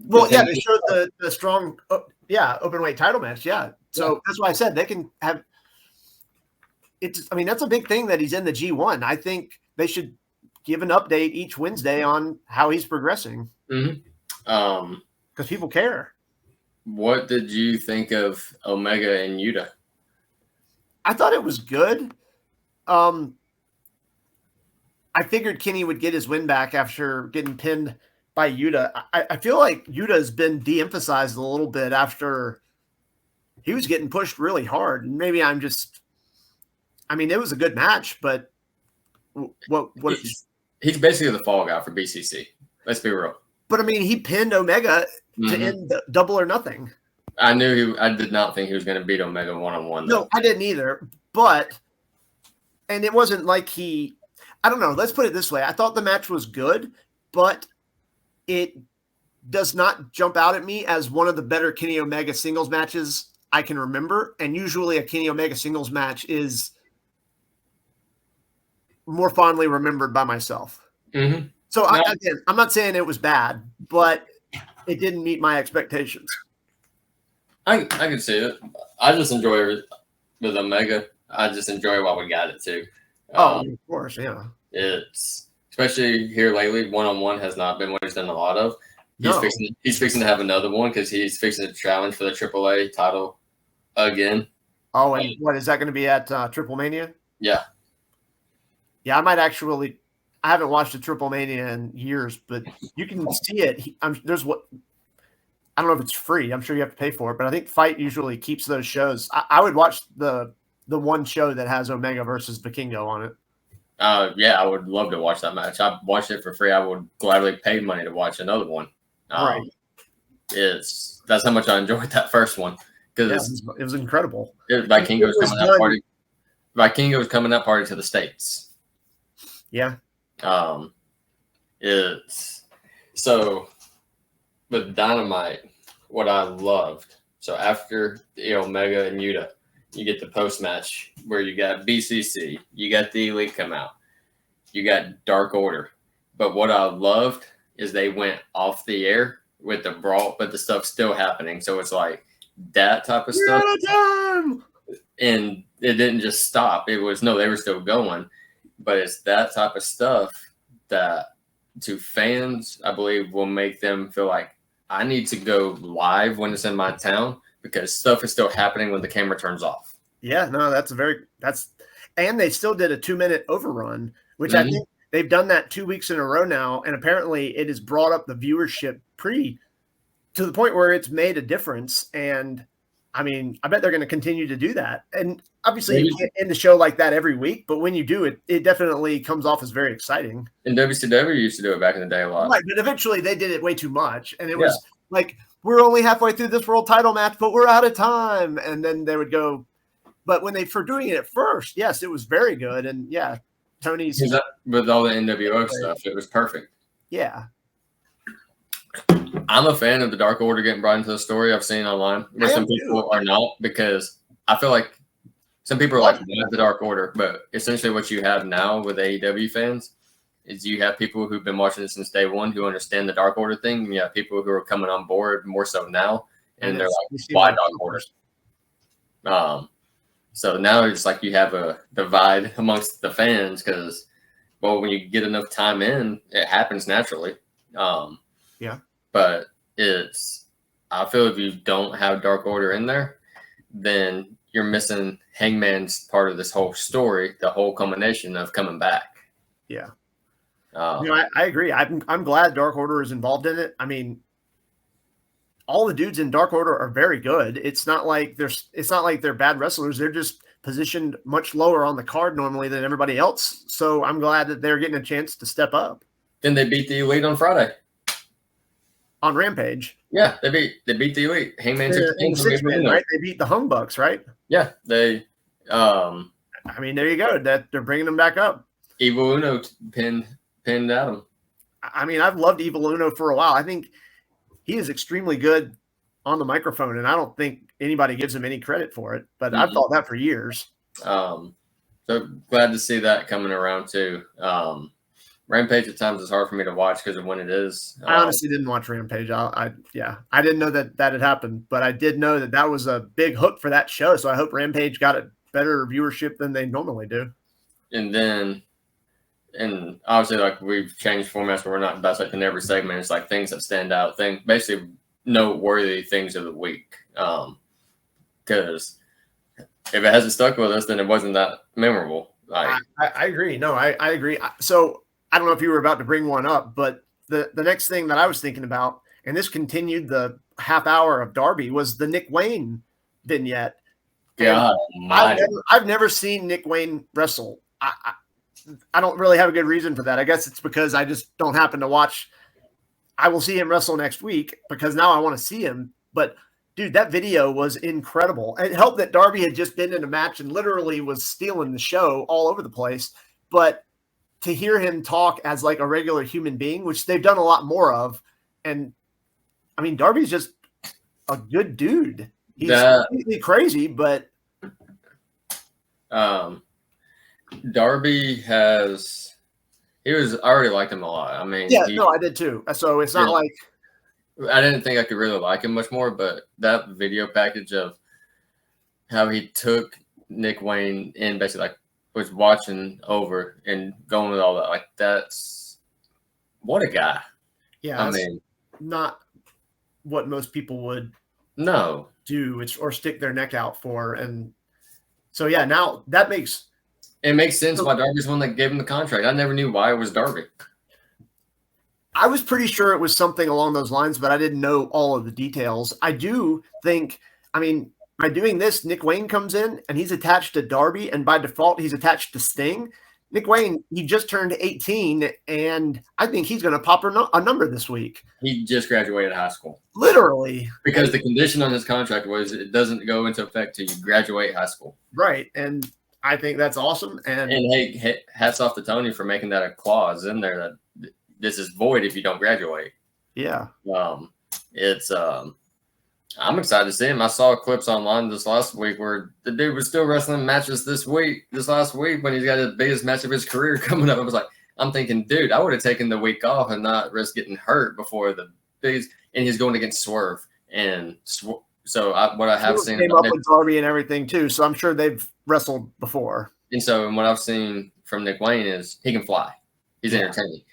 Well, yeah, they showed the strong, open weight title match. Yeah. So that's why I said they can have. I mean, that's a big thing that he's in the G1. I think they should give an update each Wednesday on how he's progressing. because people care.
What did you think of Omega and Yuta?
I thought it was good. I figured Kenny would get his win back after getting pinned by Yuta. I feel like Yuta has been de-emphasized a little bit after he was getting pushed really hard. And maybe it was a good match, but
he's basically the fall guy for BCC. Let's be real.
But he pinned Omega to end Double or Nothing.
I did not think he was going to beat Omega one-on-one.
No, I didn't either. And it wasn't like I don't know. Let's put it this way. I thought the match was good, but it does not jump out at me as one of the better Kenny Omega singles matches I can remember. And usually a Kenny Omega singles match is more fondly remembered by myself.
Mm-hmm.
So I'm not saying it was bad, but it didn't meet my expectations.
I can see it. I just enjoy it with Omega. I just enjoy while we got it too.
Of course, yeah.
It's especially here lately. One-on-one has not been what he's done a lot of. He's fixing to have another one because he's fixing to challenge for the AAA title again.
Oh, and what is that going to be at Triple Mania?
Yeah.
Yeah, I might actually. I haven't watched a Triple Mania in years, but you can see it. I don't know if it's free. I'm sure you have to pay for it, but I think Fight usually keeps those shows. I would watch the one show that has Omega versus Vikingo on it.
Yeah, I would love to watch that match. I watched it for free. I would gladly pay money to watch another one.
Right.
That's how much I enjoyed that first one because
it was incredible.
Vikingo was coming that party. Vikingo was coming that party to the States.
Yeah.
It's so with Dynamite, what I loved. So after the Omega and Yuta, you get the post match where you got BCC, you got the Elite come out, you got Dark Order. But what I loved is they went off the air with the brawl, but the stuff's still happening. So it's like that type of stuff. And it didn't just stop. They were still going. But it's that type of stuff that to fans, I believe, will make them feel like I need to go live when it's in my town because stuff is still happening when the camera turns off.
Yeah, no, and they still did a 2-minute overrun, which I think they've done that 2 weeks in a row now. And apparently it has brought up the viewership to the point where it's made a difference. And I bet they're going to continue to do that. And obviously you can't end the show like that every week, but when you do it, it definitely comes off as very exciting.
And WCW used to do it back in the day a lot.
Right, but eventually they did it way too much. And it was like, we're only halfway through this world title match, but we're out of time. And then they would go, but for doing it at first, yes, it was very good. And yeah, Tony's
with all the NWO stuff, it was perfect.
Yeah.
I'm a fan of the Dark Order getting brought into the story. I've seen online where some people are not because I feel like some people are like, why the Dark Order? But essentially what you have now with AEW fans is you have people who've been watching this since day one who understand the Dark Order thing. And you have people who are coming on board more so now. And they're like, why Dark Order? So now it's like you have a divide amongst the fans because, well, when you get enough time in, it happens naturally.
Yeah.
But I feel if you don't have Dark Order in there, then you're missing Hangman's part of this whole story, the whole culmination of coming back.
Yeah. I agree. I'm glad Dark Order is involved in it. All the dudes in Dark Order are very good. It's not like they're bad wrestlers. They're just positioned much lower on the card normally than everybody else. So I'm glad that they're getting a chance to step up.
Then they beat the Elite on Friday.
On Rampage.
Yeah, they beat the Elite. Hangman
right? They beat the Hung Bucks, right?
Yeah, they.
There you go. That they're bringing them back up.
Evil Uno pinned Adam.
I've loved Evil Uno for a while. I think he is extremely good on the microphone, and I don't think anybody gives him any credit for it. But I've thought that for years.
So glad to see that coming around too. Rampage at times is hard for me to watch because of when it is.
I honestly didn't watch Rampage. I didn't know that had happened, but I did know that was a big hook for that show. So I hope Rampage got a better viewership than they normally do.
And then and obviously, like we've changed formats where we're not dissecting every segment. It's like things that stand out, basically noteworthy things of the week. Because if it hasn't stuck with us, then it wasn't that memorable. Like,
I agree. No, I agree. So I don't know if you were about to bring one up, but the next thing that I was thinking about, and this continued the half hour of Darby, was the Nick Wayne vignette.
God,
I've never seen Nick Wayne wrestle. I don't really have a good reason for that. I guess it's because I just don't happen to watch. I will see him wrestle next week because now I want to see him. But dude, that video was incredible. It helped that Darby had just been in a match and literally was stealing the show all over the place. But to hear him talk as like a regular human being, which they've done a lot more of, and I mean, Darby's just a good dude. He's completely crazy, but
Darby I already liked him a lot. I mean,
I did too. So it's not like
I didn't think I could really like him much more, but that video package of how he took Nick Wayne in, basically like was watching over and going with all that, like that's what a guy.
Yeah, I mean, not what most people would do or stick their neck out for, and so yeah, now that makes
sense why Darby's the one that gave him the contract. I never knew why it was Darby.
I was pretty sure it was something along those lines, but I didn't know all of the details. I do think, I mean, by doing this, Nick Wayne comes in and he's attached to Darby, and by default, he's attached to Sting. Nick Wayne, he just turned 18, and I think he's going to pop a number this week.
He just graduated high school.
Literally.
Because the condition on his contract was it doesn't go into effect till you graduate high school.
Right, and I think that's awesome. And
hey, hats off to Tony for making that a clause in there that this is void if you don't graduate.
Yeah.
I'm excited to see him. I saw clips online this last week where the dude was still wrestling matches this last week when he's got the biggest match of his career coming up. I was like, I'm thinking, dude, I would have taken the week off and not risk getting hurt before the biggest. And he's going against Swerve. And so what I have seen
came up with Darby and everything too. So I'm sure they've wrestled before.
And so what I've seen from Nick Wayne is he can fly. He's entertaining.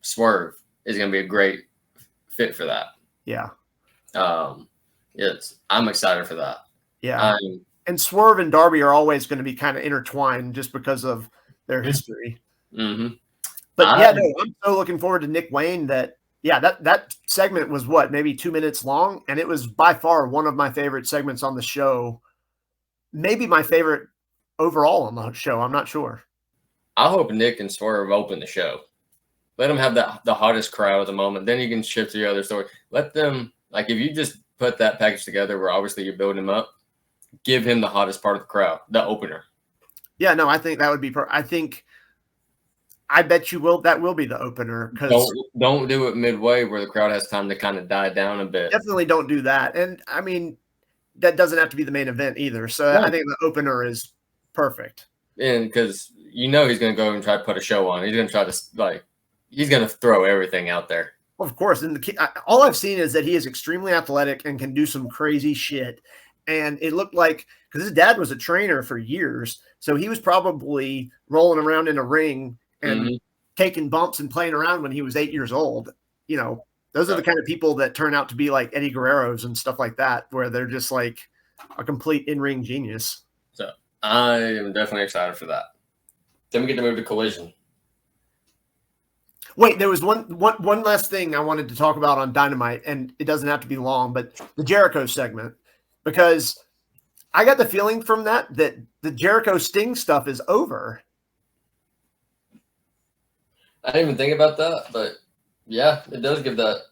Swerve is going to be a great fit for that.
Yeah.
I'm excited for that.
Yeah. And Swerve and Darby are always going to be kind of intertwined just because of their history.
Mm-hmm.
But I'm so looking forward to Nick Wayne that segment was maybe 2 minutes long. And it was by far one of my favorite segments on the show. Maybe my favorite overall on the show. I'm not sure.
I hope Nick and Swerve open the show. Let them have the hottest crowd at the moment. Then you can shift to the other story. Let them, like, if you just put that package together where obviously you're building him up, give him the hottest part of the crowd, the opener.
Yeah, no, I think that would be I bet you that will be the opener.
Don't do it midway where the crowd has time to kind of die down a bit.
Definitely don't do that. And I mean, that doesn't have to be the main event either. So I think the opener is perfect.
And because he's going to go and try to put a show on. He's going to try to he's going to throw everything out there.
Well, of course. And all I've seen is that he is extremely athletic and can do some crazy shit. And it looked like, because his dad was a trainer for years, so he was probably rolling around in a ring and taking bumps and playing around when he was 8 years old. You know, those are the kind of people that turn out to be like Eddie Guerrero's and stuff like that, where they're just like a complete in-ring genius.
So I am definitely excited for that. Then we get to move to Collision.
Wait, there was one last thing I wanted to talk about on Dynamite, and it doesn't have to be long, but the Jericho segment, because I got the feeling from that the Jericho Sting stuff is over.
I didn't even think about that, but yeah, it does give that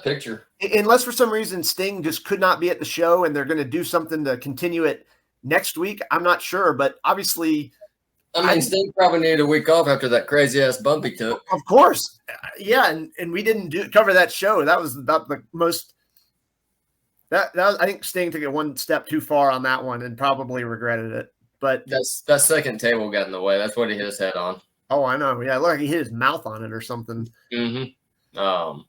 picture.
Unless for some reason Sting just could not be at the show and they're going to do something to continue it next week, I'm not sure, but obviously –
Sting probably needed a week off after that crazy ass bump he took.
Of course. Yeah. And we didn't cover that show. That was about the most, that was, I think Sting took it one step too far on that one and probably regretted it. But
that second table got in the way. That's what he hit his head on.
Oh, I know. Yeah. Look like he hit his mouth on it or something.
Mm-hmm.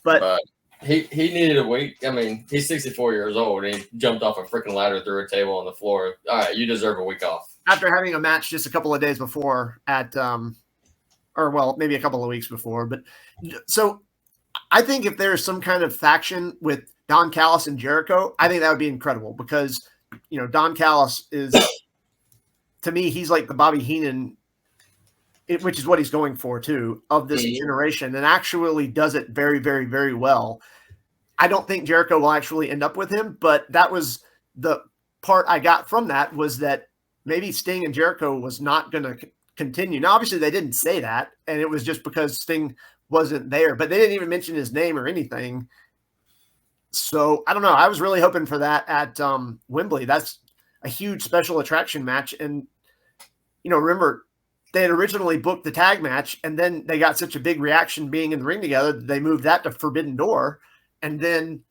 But
he needed a week. I mean, he's 64 years old and he jumped off a freaking ladder through a table on the floor. All right. You deserve a week off.
After having a match just a couple of days before at or well, maybe a couple of weeks before. But so I think if there's some kind of faction with Don Callis and Jericho, I think that would be incredible because, Don Callis is, to me, he's like the Bobby Heenan, which is what he's going for too, of this generation, and actually does it very, very, very well. I don't think Jericho will actually end up with him, but that was the part I got from that, was that maybe Sting and Jericho was not going to continue. Now, obviously they didn't say that, and it was just because Sting wasn't there, but they didn't even mention his name or anything. So I don't know. I was really hoping for that at Wembley. That's a huge special attraction match. And, remember, they had originally booked the tag match, and then they got such a big reaction being in the ring together, they moved that to Forbidden Door, and then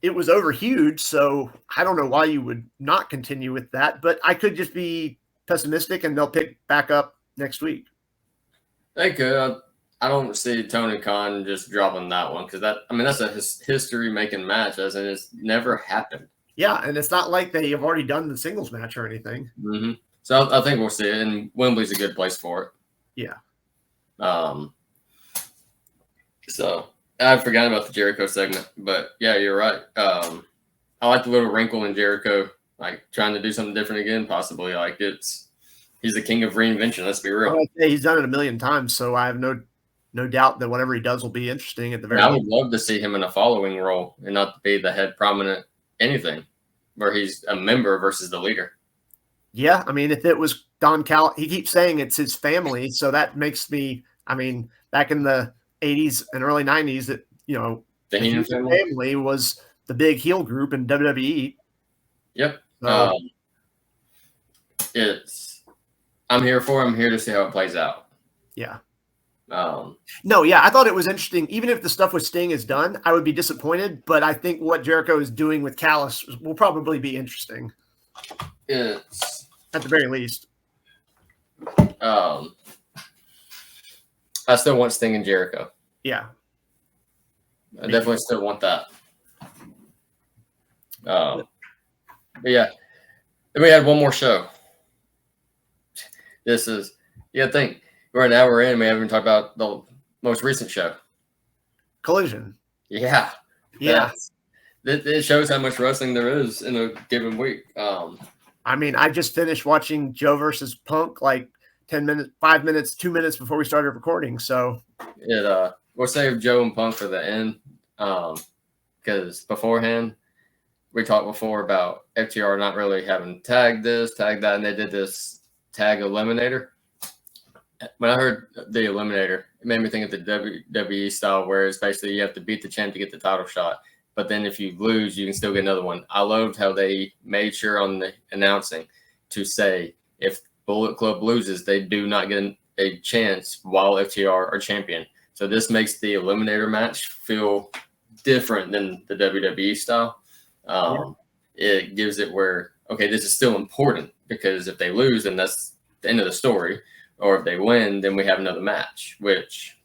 it was over huge. So I don't know why you would not continue with that, but I could just be pessimistic and they'll pick back up next week.
They could. I don't see Tony Khan just dropping that one because that's a history-making match, as in it's never happened.
Yeah, and it's not like they have already done the singles match or anything.
Mm-hmm. So I think we'll see it, and Wembley's a good place for it.
Yeah.
So I forgot about the Jericho segment, but yeah, you're right. I like the little wrinkle in Jericho, like trying to do something different again, possibly. Like he's the king of reinvention. Let's be real.
He's done it a million times, so I have no doubt that whatever he does will be interesting at the very
least. I would love to see him in a following role and not be the head prominent anything, where he's a member versus the leader.
Yeah, I mean, if it was Don Callis, he keeps saying it's his family, so that makes me. I mean, back in the '80s and early '90s, that
the Heenan
family was the big heel group in WWE.
Yep. I'm here for him. I'm here to see how it plays out.
Yeah.
I
thought it was interesting. Even if the stuff with Sting is done, I would be disappointed. But I think what Jericho is doing with Callis will probably be interesting.
It's
at the very least.
I still want Sting and Jericho.
Yeah.
I definitely still want that. But yeah, then we had one more show. This is, I think we're an hour in and we haven't even talked about the most recent show.
Collision.
Yeah.
Yeah.
It shows how much wrestling there is in a given week.
I mean, I just finished watching Joe versus Punk like 2 minutes before we started recording. So
we'll save Joe and Punk for the end. Because beforehand, we talked before about FTR not really having tag this, tag that, and they did this tag eliminator. When I heard the eliminator, it made me think of the WWE style, where it's basically you have to beat the champ to get the title shot. But then if you lose, you can still get another one. I loved how they made sure on the announcing to say if Bullet Club loses, they do not get a chance while FTR are champion. So this makes the eliminator match feel different than the WWE style. It gives it where, okay, this is still important because if they lose, then that's the end of the story. Or if they win, then we have another match, which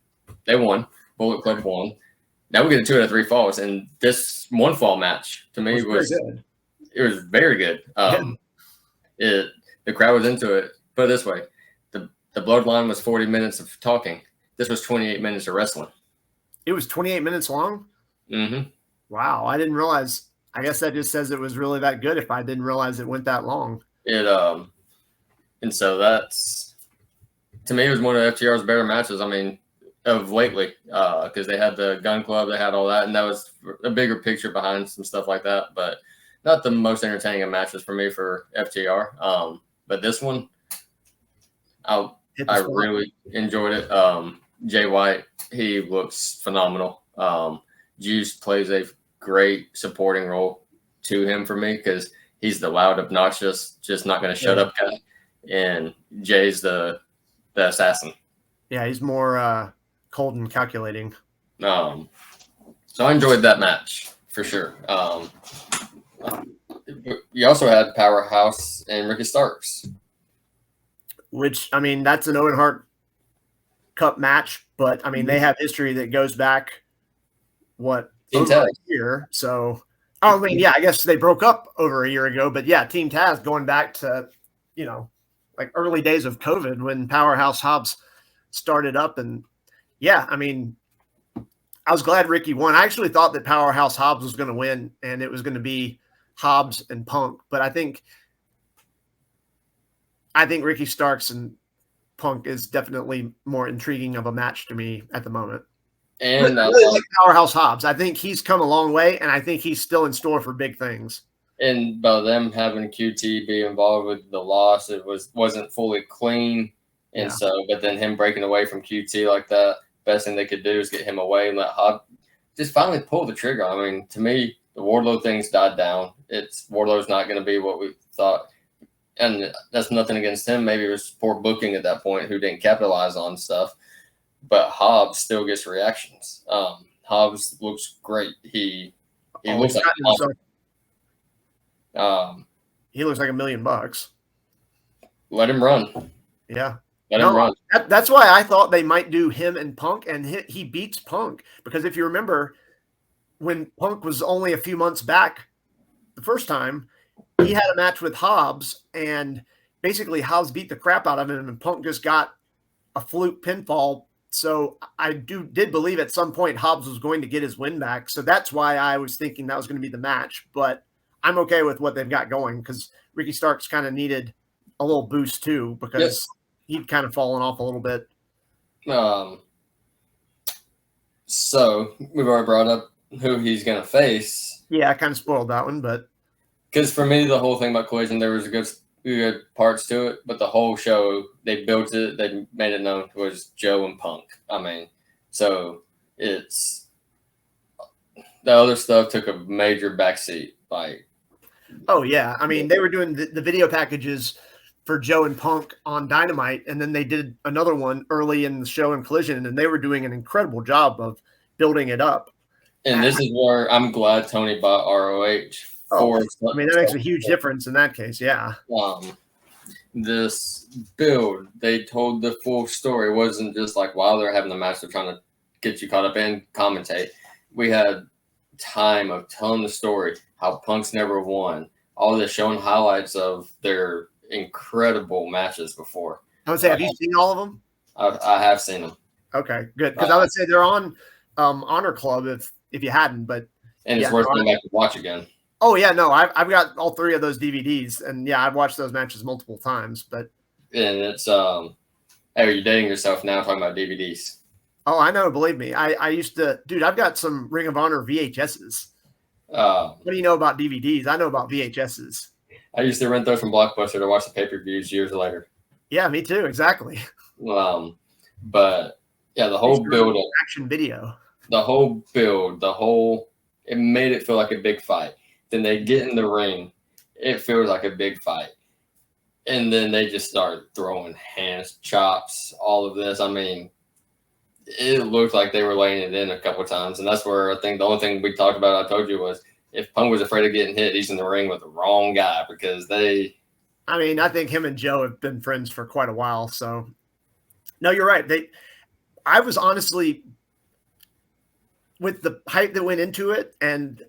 they won. Bullet Club won. Now we get a 2 out of 3 falls, and this one fall match to me was very good. The crowd was into it. Put it this way, the Bloodline was 40 minutes of talking. This was 28 minutes of wrestling.
It was 28 minutes long?
Mm-hmm.
Wow, I didn't realize. I guess that just says it was really that good if I didn't realize it went that long.
And so that's, to me, it was one of FTR's better matches. I mean, of lately, because they had the Gun Club, they had all that, and that was a bigger picture behind some stuff like that. But not the most entertaining of matches for me for FTR. But this one, I really enjoyed it. Jay White, he looks phenomenal. Juice plays a great supporting role to him for me because he's the loud, obnoxious, just not going to shut up guy, and Jay's the assassin. Yeah,
he's more cold and calculating.
So I enjoyed that match for sure. You also had Powerhouse and Ricky Starks,
which, I mean, that's an Owen Hart Cup match, but I mean, they have history that goes back over a year. So, I mean, yeah, I guess they broke up over a year ago, but yeah, Team Taz going back to, like early days of COVID when Powerhouse Hobbs started up. And yeah, I mean, I was glad Ricky won. I actually thought that Powerhouse Hobbs was going to win, and it was going to be Hobbs and Punk. But I think Ricky Starks and Punk is definitely more intriguing of a match to me at the moment.
And
I really like Powerhouse Hobbs. I think he's come a long way, and I think he's still in store for big things.
And by them having QT be involved with the loss, it wasn't fully clean. And so, but then him breaking away from QT like that, best thing they could do is get him away and let Hobbs just finally pull the trigger. I mean, to me, the Wardlow thing's died down. Wardlow's not going to be what we thought. And that's nothing against him. Maybe it was poor booking at that point who didn't capitalize on stuff. But Hobbs still gets reactions. Hobbs looks great. He looks like
he looks like $1 million.
Let him run.
Yeah.
Let him run.
That's why I thought they might do him and Punk, and he beats Punk. Because if you remember, when Punk was only a few months back the first time, he had a match with Hobbs, and basically Hobbs beat the crap out of him, and Punk just got a fluke pinfall. So I did believe at some point Hobbs was going to get his win back. So that's why I was thinking that was going to be the match. But I'm okay with what they've got going, because Ricky Starks kind of needed a little boost too, because he'd kind of fallen off a little bit.
So we've already brought up who he's going to face.
Yeah, I kind of spoiled that one, but
because for me, the whole thing about Collision, there was good parts to it, but the whole show, they built it, they made it known it was Joe and Punk. I mean, so it's the other stuff took a major backseat. Like,
oh yeah, I mean, they were doing the video packages for Joe and Punk on Dynamite, and then they did another one early in the show in Collision, and they were doing an incredible job of building it up.
And this is where I'm glad Tony bought ROH.
I mean, that makes a huge difference in that case, yeah.
This build, they told the full story. It wasn't just like while they're having the match, they're trying to get you caught up and commentate. We had time of telling the story, how Punk's never won, all this, showing highlights of their incredible matches before.
I would say, have you seen all of them?
I have seen them.
Okay, good. Because I would say they're on Honor Club if you hadn't, but
and it's worth going back to watch again.
Oh yeah, no, I've got all 3 of those DVDs, and yeah, I've watched those matches multiple times. But
and it's hey, are you dating yourself now? Talking about DVDs.
Oh, I know. Believe me, I used to, dude. I've got some Ring of Honor VHSs. What do you know about DVDs? I know about VHSs.
I used to rent those from Blockbuster to watch the pay-per-views years later.
Yeah, me too. Exactly.
But yeah, the whole build up,
action video,
the whole build, it made it feel like a big fight. Then they get in the ring, it feels like a big fight. And then they just start throwing hands, chops, all of this. I mean, it looked like they were laying it in a couple of times. And that's where I think the only thing we talked about, I told you, was if Punk was afraid of getting hit, he's in the ring with the wrong guy, because I
mean, I think him and Joe have been friends for quite a while. So, no, you're right. I was honestly, with the hype that went into it and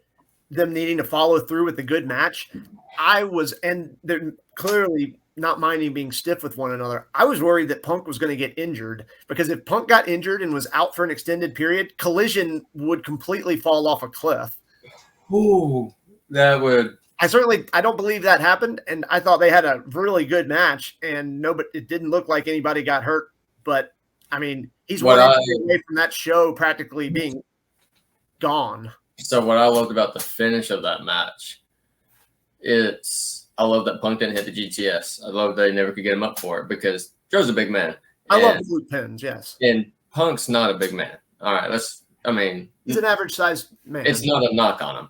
them needing to follow through with a good match, and they're clearly not minding being stiff with one another. I was worried that Punk was going to get injured, because if Punk got injured and was out for an extended period, Collision would completely fall off a cliff.
Ooh, that would.
I don't believe that happened, and I thought they had a really good match, and it didn't look like anybody got hurt. But I mean, he's away from that show practically being gone.
So what I loved about the finish of that match, I love that Punk didn't hit the GTS. I love that they never could get him up for it, because Joe's a big man.
I love blue pins, yes.
And Punk's not a big man. All right,
he's an average sized man.
It's not a knock on him.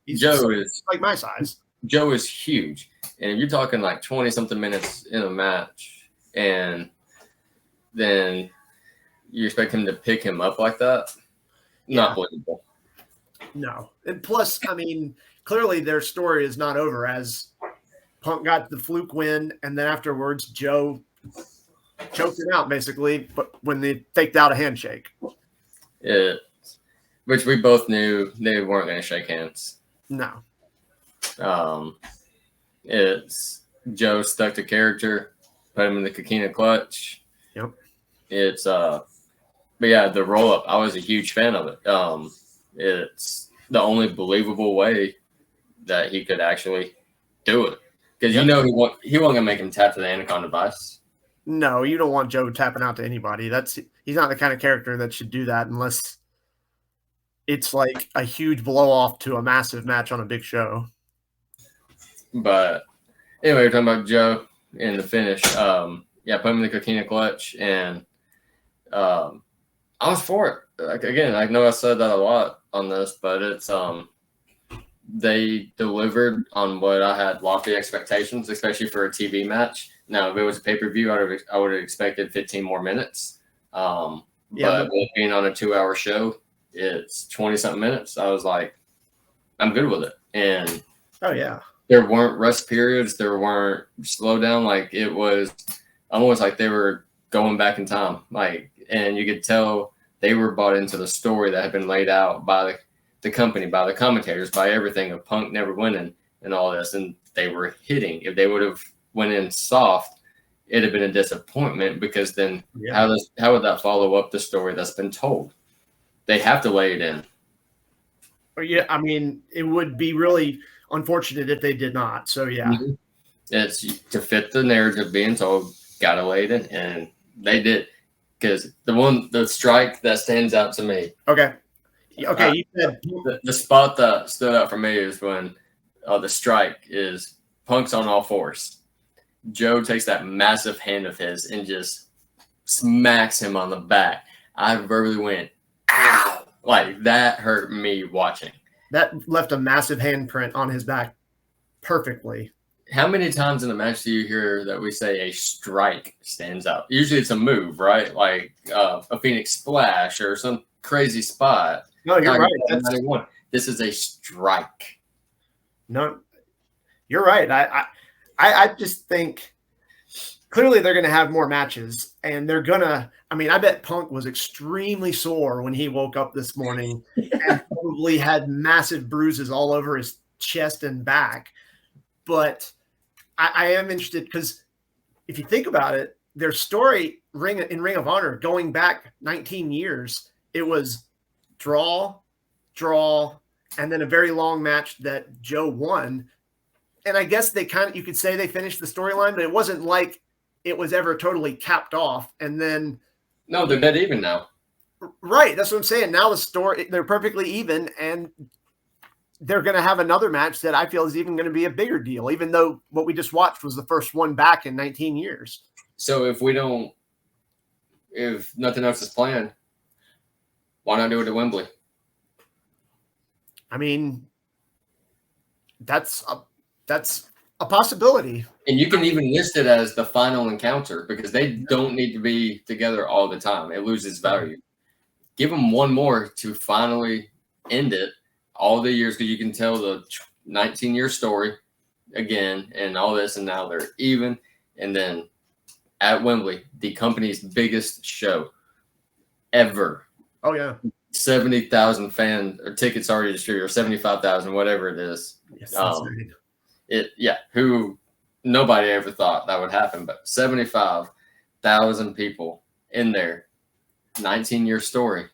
Joe is
like my size.
Joe is huge. And if you're talking like 20-something minutes in a match, and then you expect him to pick him up like that, not believable.
No. And plus, I mean, clearly their story is not over, as Punk got the fluke win, and then afterwards Joe choked it out basically, but when they faked out a handshake.
Which we both knew they weren't going to shake hands.
No.
It's Joe stuck to character, put him in the Coquina clutch.
Yep.
It's but yeah, the roll up, I was a huge fan of it. It's the only believable way that he could actually do it. Because
Yep.
he wasn't gonna make him tap to the Anacon device.
No, you don't want Joe tapping out to anybody. He's not the kind of character that should do that unless it's like a huge blow off to a massive match on a big show.
But anyway, we're talking about Joe in the finish. Yeah, put him in the Coquina clutch, and I was for it. Like, again, I know I said that a lot on this, but it's they delivered on what I had lofty expectations, especially for a TV match. Now, if it was a pay-per-view, I would have expected 15 more minutes. But with being on a 2-hour show, it's 20-something minutes. I was like, I'm good with it. And
oh yeah,
there weren't rest periods. There weren't slow down. Like, it was almost like they were going back in time. Like, and you could tell they were bought into the story that had been laid out by the company, by the commentators, by everything of Punk never winning and all this. And they were hitting. If they would have went in soft, it'd have been a disappointment, because then how would that follow up the story that's been told? They have to lay it in.
Yeah, I mean, it would be really unfortunate if they did not. So yeah,
it's to fit the narrative being told, gotta lay it in, and they did. Because the strike that stands out to me.
Okay. You said
the spot that stood out for me is when the strike is Punk's on all fours. Joe takes that massive hand of his and just smacks him on the back. I verbally went, ow! Like, that hurt me watching.
That left a massive handprint on his back perfectly.
How many times in a match do you hear that we say a strike stands out? Usually it's a move, right? Like a Phoenix Splash or some crazy spot.
No, you're right.
This is a strike.
No, you're right. I just think clearly they're going to have more matches, and they're going to – I mean, I bet Punk was extremely sore when he woke up this morning and probably had massive bruises all over his chest and back. But I am interested because if you think about it, their story in Ring of Honor going back 19 years, it was draw, and then a very long match that Joe won. And I guess you could say they finished the storyline, but it wasn't like it was ever totally capped off. And then.
No, they're dead even now.
Right. That's what I'm saying. Now they're perfectly even, and they're going to have another match that I feel is even going to be a bigger deal, even though what we just watched was the first one back in 19 years.
So if nothing else is planned, why not do it at Wembley?
I mean, that's a possibility.
And you can even list it as the final encounter, because they don't need to be together all the time. It loses value. Give them one more to finally end it. All the years, because you can tell the 19-year story again and all this, and now they're even. And then at Wembley, the company's biggest show ever.
Oh, yeah.
70,000 fan or tickets already distributed, or 75,000, whatever it is.
Yes,
who nobody ever thought that would happen, but 75,000 people in there, 19-year story.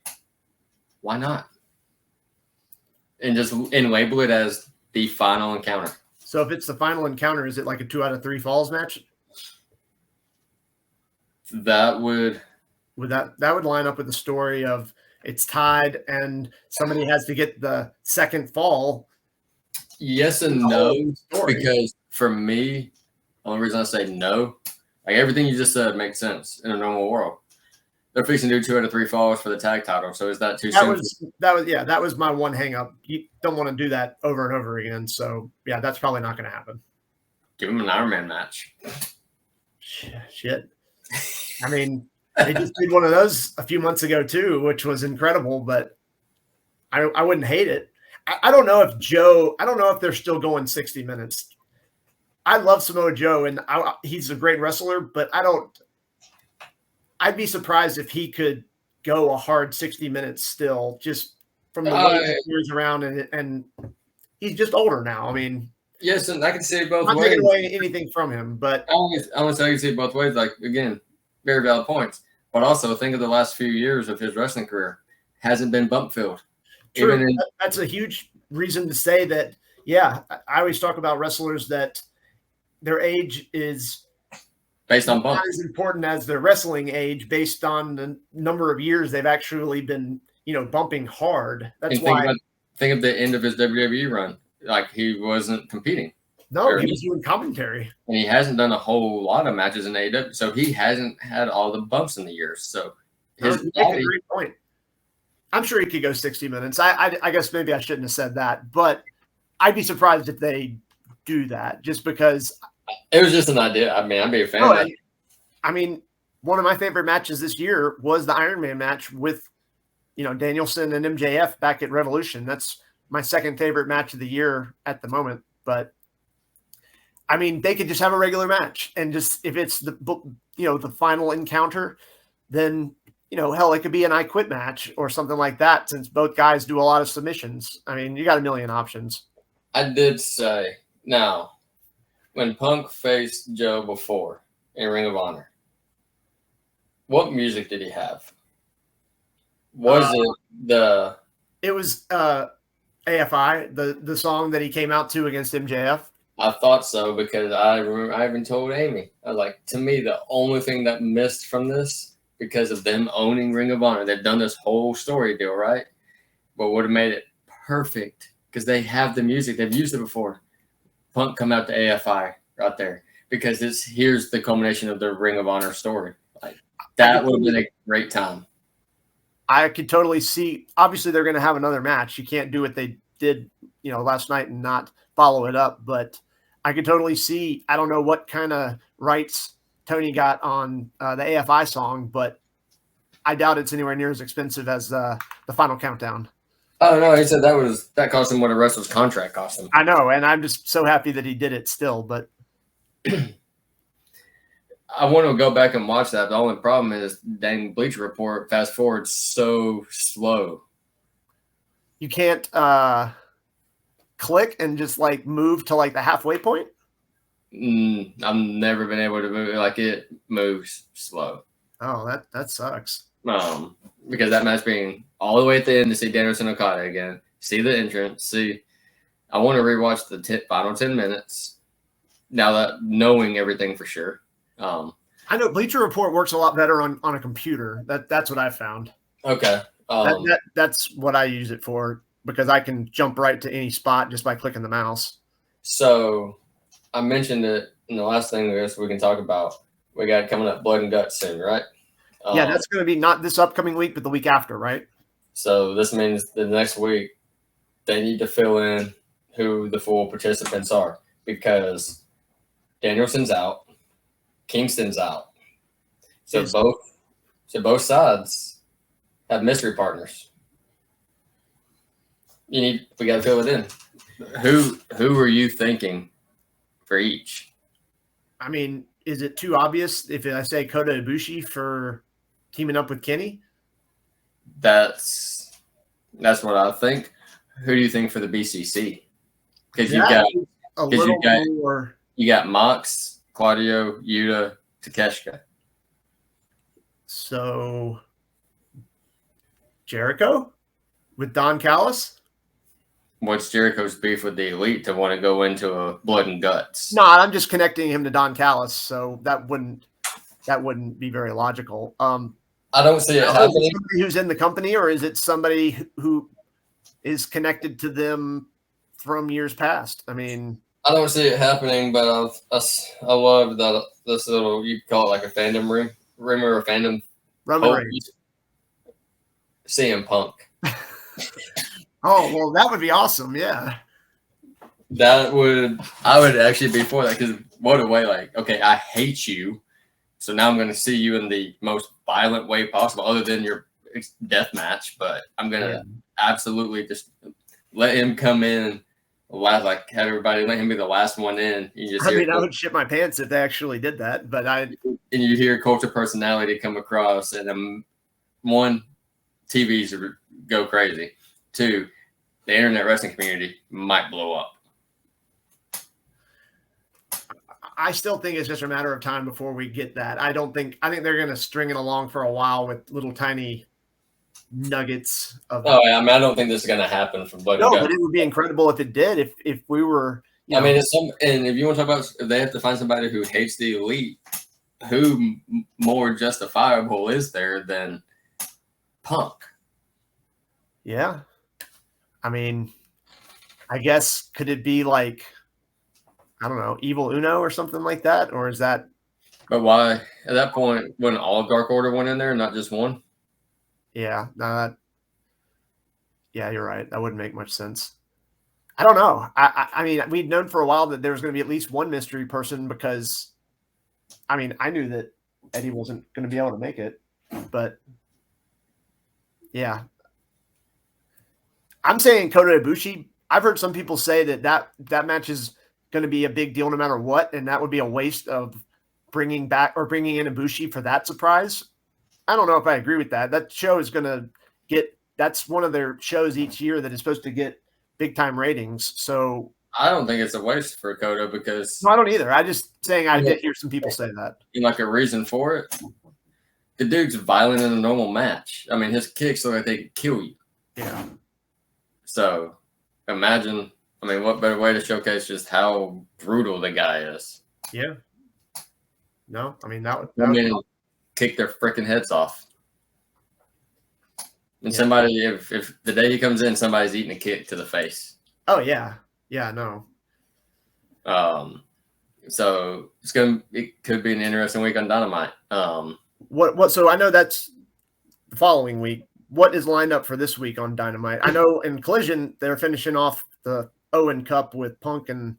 Why not? And label it as the final encounter.
So if it's the final encounter, is it like a 2 out of 3 falls match?
That would
line up with the story of it's tied and somebody has to get the second fall.
Yes and no, because for me, the only reason I say no, like everything you just said makes sense in a normal world. They're fixing to do 2 out of 3 falls for the tag title. So is that too soon?
That was my one hang up. You don't want to do that over and over again. So yeah, that's probably not going to happen.
Give them an Iron Man match.
Shit. I mean, they just did one of those a few months ago too, which was incredible, but I wouldn't hate it. I don't know if they're still going 60 minutes. I love Samoa Joe, and he's a great wrestler, but I'd be surprised if he could go a hard 60 minutes still, just from the way he moves around, and he's just older now. I mean,
yes, and I can see it both
ways.
I'm
not taking away anything from him, but
I want to say I can see it both ways. Like, again, very valid points. But also think of the last few years of his wrestling career. Hasn't been bump filled.
True. That's a huge reason to say that. Yeah, I always talk about wrestlers that their age is
based on
not
bumps.
as important as their wrestling age, based on the number of years they've actually been, bumping hard. That's why.
Think of the end of his WWE run. Like, he wasn't competing.
No, he was doing commentary.
And he hasn't done a whole lot of matches in AEW, so he hasn't had all the bumps in the years. So
his body, a great point. I'm sure he could go 60 minutes. I guess maybe I shouldn't have said that, but I'd be surprised if they do that, just because
it was just an idea. I mean, I'd be a fan of that.
I mean, one of my favorite matches this year was the Iron Man match with, Danielson and MJF back at Revolution. That's my second favorite match of the year at the moment. But I mean, they could just have a regular match, and just if it's the final encounter, then hell, it could be an I Quit match or something like that, since both guys do a lot of submissions. I mean, you got a million options.
I did say, now, when Punk faced Joe before in Ring of Honor, what music did he have? Was
it was AFI, the song that he came out to against MJF?
I thought so, because I remember I even told Amy, I was like, to me, the only thing that missed from this, because of them owning Ring of Honor, they've done this whole story deal, right? But would have made it perfect, because they have the music. They've used it before. Punk come out to AFI right there, because here's the culmination of the Ring of Honor story. Like, that would have been a great time.
I could totally see. Obviously, they're going to have another match. You can't do what they did, last night and not follow it up. But I could totally see. I don't know what kind of rights Tony got on the AFI song, but I doubt it's anywhere near as expensive as the Final Countdown.
Oh no, he said that cost him what a wrestler's contract cost him.
I know, and I'm just so happy that he did it still. But
I want to go back and watch that. The only problem is, dang, Bleacher Report fast forward so slow.
You can't click and just like move to like the halfway point.
I've never been able to move it. Like, it moves slow.
Oh, that sucks.
Because that match being all the way at the end to see Danielson Okada again, see the entrance, I want to rewatch the final 10 minutes now that knowing everything for sure.
I know Bleacher Report works a lot better on a computer. That's what I found.
Okay.
That's what I use it for, because I can jump right to any spot just by clicking the mouse.
So I mentioned it in the last thing we can talk about. We got coming up Blood and Guts soon, right?
Yeah, that's going to be not this upcoming week, but the week after, right?
So this means the next week they need to fill in who the full participants are, because Danielson's out, Kingston's out. So both sides have mystery partners. We got to fill it in. Who are you thinking for each?
I mean, is it too obvious if I say Kota Ibushi for teaming up with Kenny?
That's what I think. Who do you think for the BCC? Because you got Mox, Claudio, Yuta, Takeshita.
So Jericho with Don Callis?
What's Jericho's beef with the Elite to want to go into a Blood and Guts?
No, I'm just connecting him to Don Callis, so that wouldn't be very logical.
I don't see it happening.
Somebody who's in the company, or is it somebody who is connected to them from years past? I mean,
I don't see it happening, but I love that this little, you call it like a fandom rumor or fandom. CM Punk.
Oh, well, that would be awesome. Yeah.
I would actually be for that, because what a way, like, okay, I hate you, so now I'm going to see you in the most violent way possible, other than your death match, but I'm going to absolutely just let him come in, like, have everybody, let him be the last one in.
I would shit my pants if they actually did that, but and
you hear cult of personality come across, and one, TVs go crazy. Two, the internet wrestling community might blow up.
I still think it's just a matter of time before we get that. I think they're going to string it along for a while with little tiny nuggets of.
Oh, yeah, I mean, I don't think this is going to happen from Blood and
No,
Guts.
but it would be incredible if it did. If we were,
I mean, and if you want to talk about if they have to find somebody who hates the Elite, who more justifiable is there than Punk?
Yeah, I mean, I guess could it be like, I don't know, Evil Uno or something like that, or is that?
But why at that point when all Dark Order went in there, not just one?
Yeah, no, yeah, you're right. That wouldn't make much sense. I don't know. I mean, we'd known for a while that there was going to be at least one mystery person because, I mean, I knew that Eddie wasn't going to be able to make it, but yeah. I'm saying Kota Ibushi. I've heard some people say that match is going to be a big deal no matter what, and that would be a waste of bringing in Ibushi for that surprise. I don't know if I agree with that. That show is going to get – that's one of their shows each year that is supposed to get big-time ratings. So
I don't think it's a waste for Kota because –
no, I don't either. I just saying I did hear some people say that.
Like a reason for it? The dude's violent in a normal match. I mean, his kicks look like they could kill you.
Yeah.
So imagine – I mean, what better way to showcase just how brutal the guy is?
Yeah. No, I mean, that
would kick their freaking heads off. And somebody, if the day he comes in, somebody's eating a kick to the face.
Oh, yeah. Yeah, no.
So it could be an interesting week on Dynamite.
So I know that's the following week. What is lined up for this week on Dynamite? I know in Collision, they're finishing off the Owen Cup with Punk and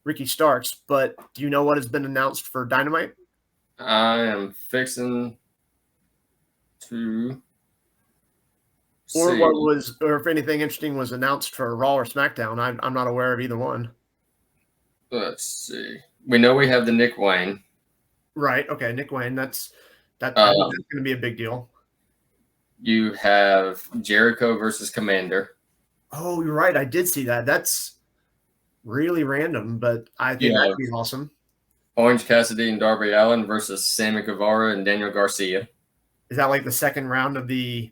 Ricky Starks, but do you know what has been announced for Dynamite?
I am fixing to
or if anything interesting was announced for Raw or SmackDown. I'm not aware of either one.
Let's see. We know we have the Nick Wayne.
Right. Okay. Nick Wayne. That's going to be a big deal.
You have Jericho versus Commander.
Oh, you're right. I did see that. That's really random, but I think that'd be awesome.
Orange Cassidy and Darby Allin versus Sammy Guevara and Daniel Garcia.
Is that like the second round of the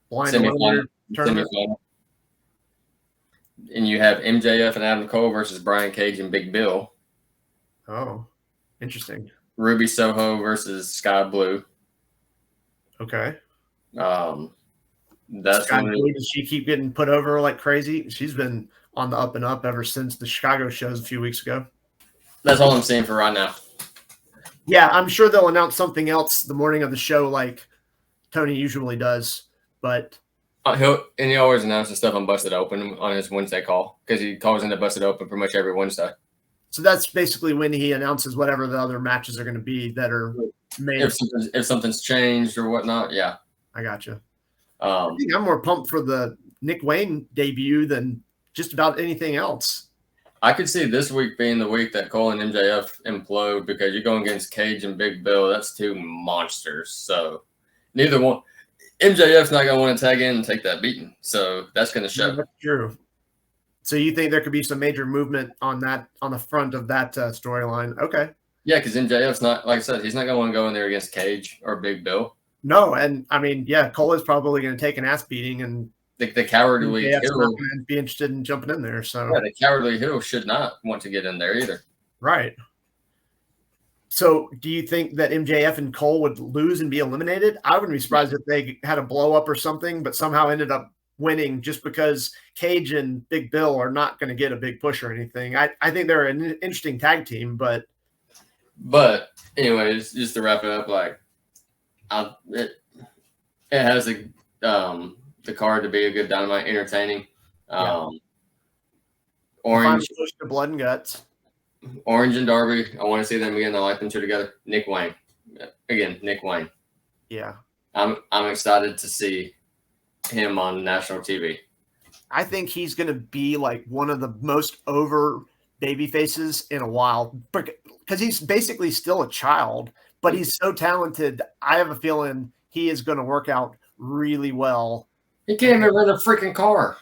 blind tournament?
Semifinal. And you have MJF and Adam Cole versus Brian Cage and Big Bill.
Oh, interesting.
Ruby Soho versus Sky Blue.
Okay.
That's
Sky Blue, does she keep getting put over like crazy? She's been on the up and up ever since the Chicago shows a few weeks ago.
That's all I'm seeing for right now.
Yeah, I'm sure they'll announce something else the morning of the show like Tony usually does. But
he always announces stuff on Busted Open on his Wednesday call because he calls into Busted Open pretty much every Wednesday.
So that's basically when he announces whatever the other matches are going to be that are made.
If something's changed or whatnot, yeah.
I gotcha. I think I'm more pumped for the Nick Wayne debut than just about anything else.
I could see this week being the week that Cole and MJF implode because you're going against Cage and Big Bill. That's two monsters. So neither one. MJF's not going to want to tag in and take that beating. So that's going to show.
Yeah, that's true. So you think there could be some major movement on the front of that storyline? Okay.
Yeah, because MJF's not, like I said, he's not going to want to go in there against Cage or Big Bill.
No, and I mean, yeah, Cole is probably going to take an ass beating, and
the cowardly
heel not going to be interested in jumping in there. So
yeah, the cowardly heel should not want to get in there either.
Right. So do you think that MJF and Cole would lose and be eliminated? I wouldn't be surprised if they had a blow up or something, but somehow ended up winning just because Cage and Big Bill are not going to get a big push or anything. I think they're an interesting tag team, but
anyways, just to wrap it up, like it has the card to be a good Dynamite, entertaining. Orange
push to Blood and Guts.
Orange and Darby, I want to see them again. I like them two together. Nick Wayne, again, Nick Wayne.
Yeah,
I'm excited to see him on national TV.
I think he's going to be like one of the most over baby faces in a while because he's basically still a child, but he's so talented. I have a feeling he is going to work out really well.
He can't even rent a freaking car.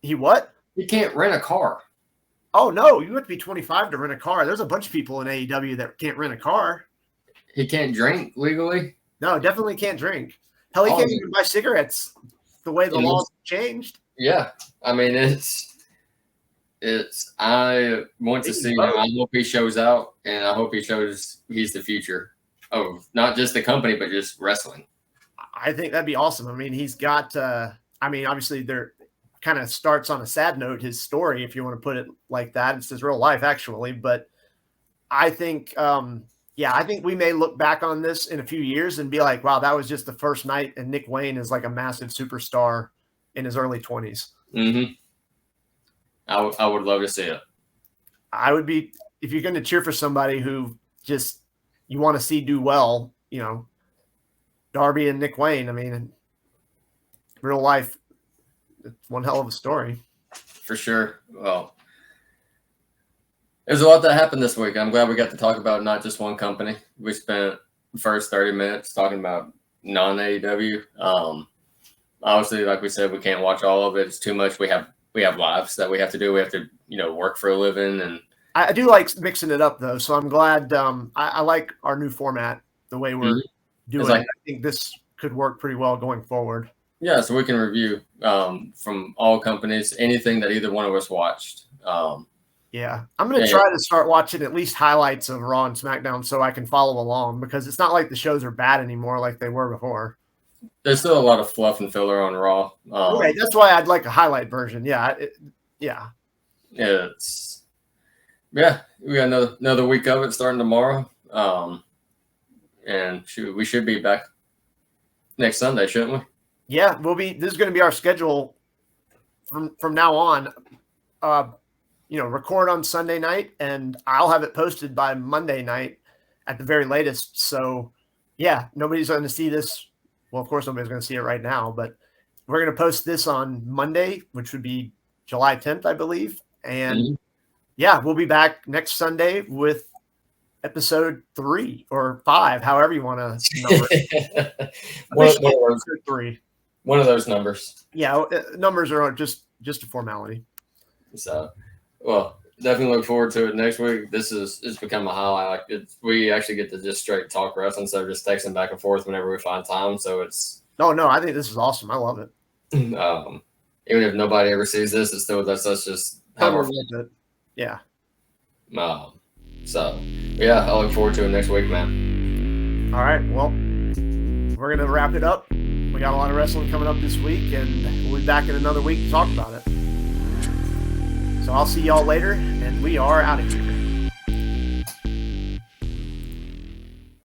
He what?
He can't rent a car.
Oh no, you have to be 25 to rent a car. There's a bunch of people in AEW that can't rent a car.
He can't drink legally.
No, definitely can't drink. Hell, he can't even buy cigarettes. The way the laws changed.
Yeah, I mean it's. I want to see him. I hope he shows out, and I hope he shows he's the future of not just the company but just wrestling.
I think that'd be awesome. I mean, he's got. Obviously, there kind of starts on a sad note. His story, if you want to put it like that, it's his real life actually. But I think, I think we may look back on this in a few years and be like, wow, that was just the first night, and Nick Wayne is like a massive superstar in his early 20s.
Mm-hmm. I would love to see it.
I would be, if you're going to cheer for somebody who just you want to see do well, Darby and Nick Wayne. I mean, real life, it's one hell of a story.
For sure. Well, there's a lot that happened this week. I'm glad we got to talk about not just one company. We spent the first 30 minutes talking about non-AEW. Obviously, like we said, we can't watch all of it. It's too much. We have lives that we have to do. We have to, work for a living. And
I do like mixing it up though. So I'm glad. I like our new format, the way we're doing it. I think this could work pretty well going forward.
Yeah. So we can review from all companies, anything that either one of us watched.
Yeah. I'm going to try to start watching at least highlights of Raw and SmackDown so I can follow along, because it's not like the shows are bad anymore like they were before.
There's still a lot of fluff and filler on Raw.
Okay, that's why I'd like a highlight version. Yeah.
We got another week of it starting tomorrow. And we should be back next Sunday, shouldn't we?
Yeah, this is going to be our schedule from now on. Record on Sunday night, and I'll have it posted by Monday night at the very latest. So yeah, nobody's going to see this. Well, of course, nobody's going to see it right now, but we're going to post this on Monday, which would be July 10th, I believe. And we'll be back next Sunday with episode 3 or 5, however you want to number it.
One of those numbers.
Yeah, numbers are just a formality.
So, well, definitely look forward to it next week. It's become a highlight. We actually get to just straight talk wrestling instead of just texting back and forth whenever we find time. So it's
no, I think this is awesome. I love it.
Even if nobody ever sees this, it's still that's just
how we're it. Yeah.
So yeah, I look forward to it next week, man.
All right. Well, we're gonna wrap it up. We got a lot of wrestling coming up this week, and we'll be back in another week to talk about it. So I'll see y'all later, and we are out of here.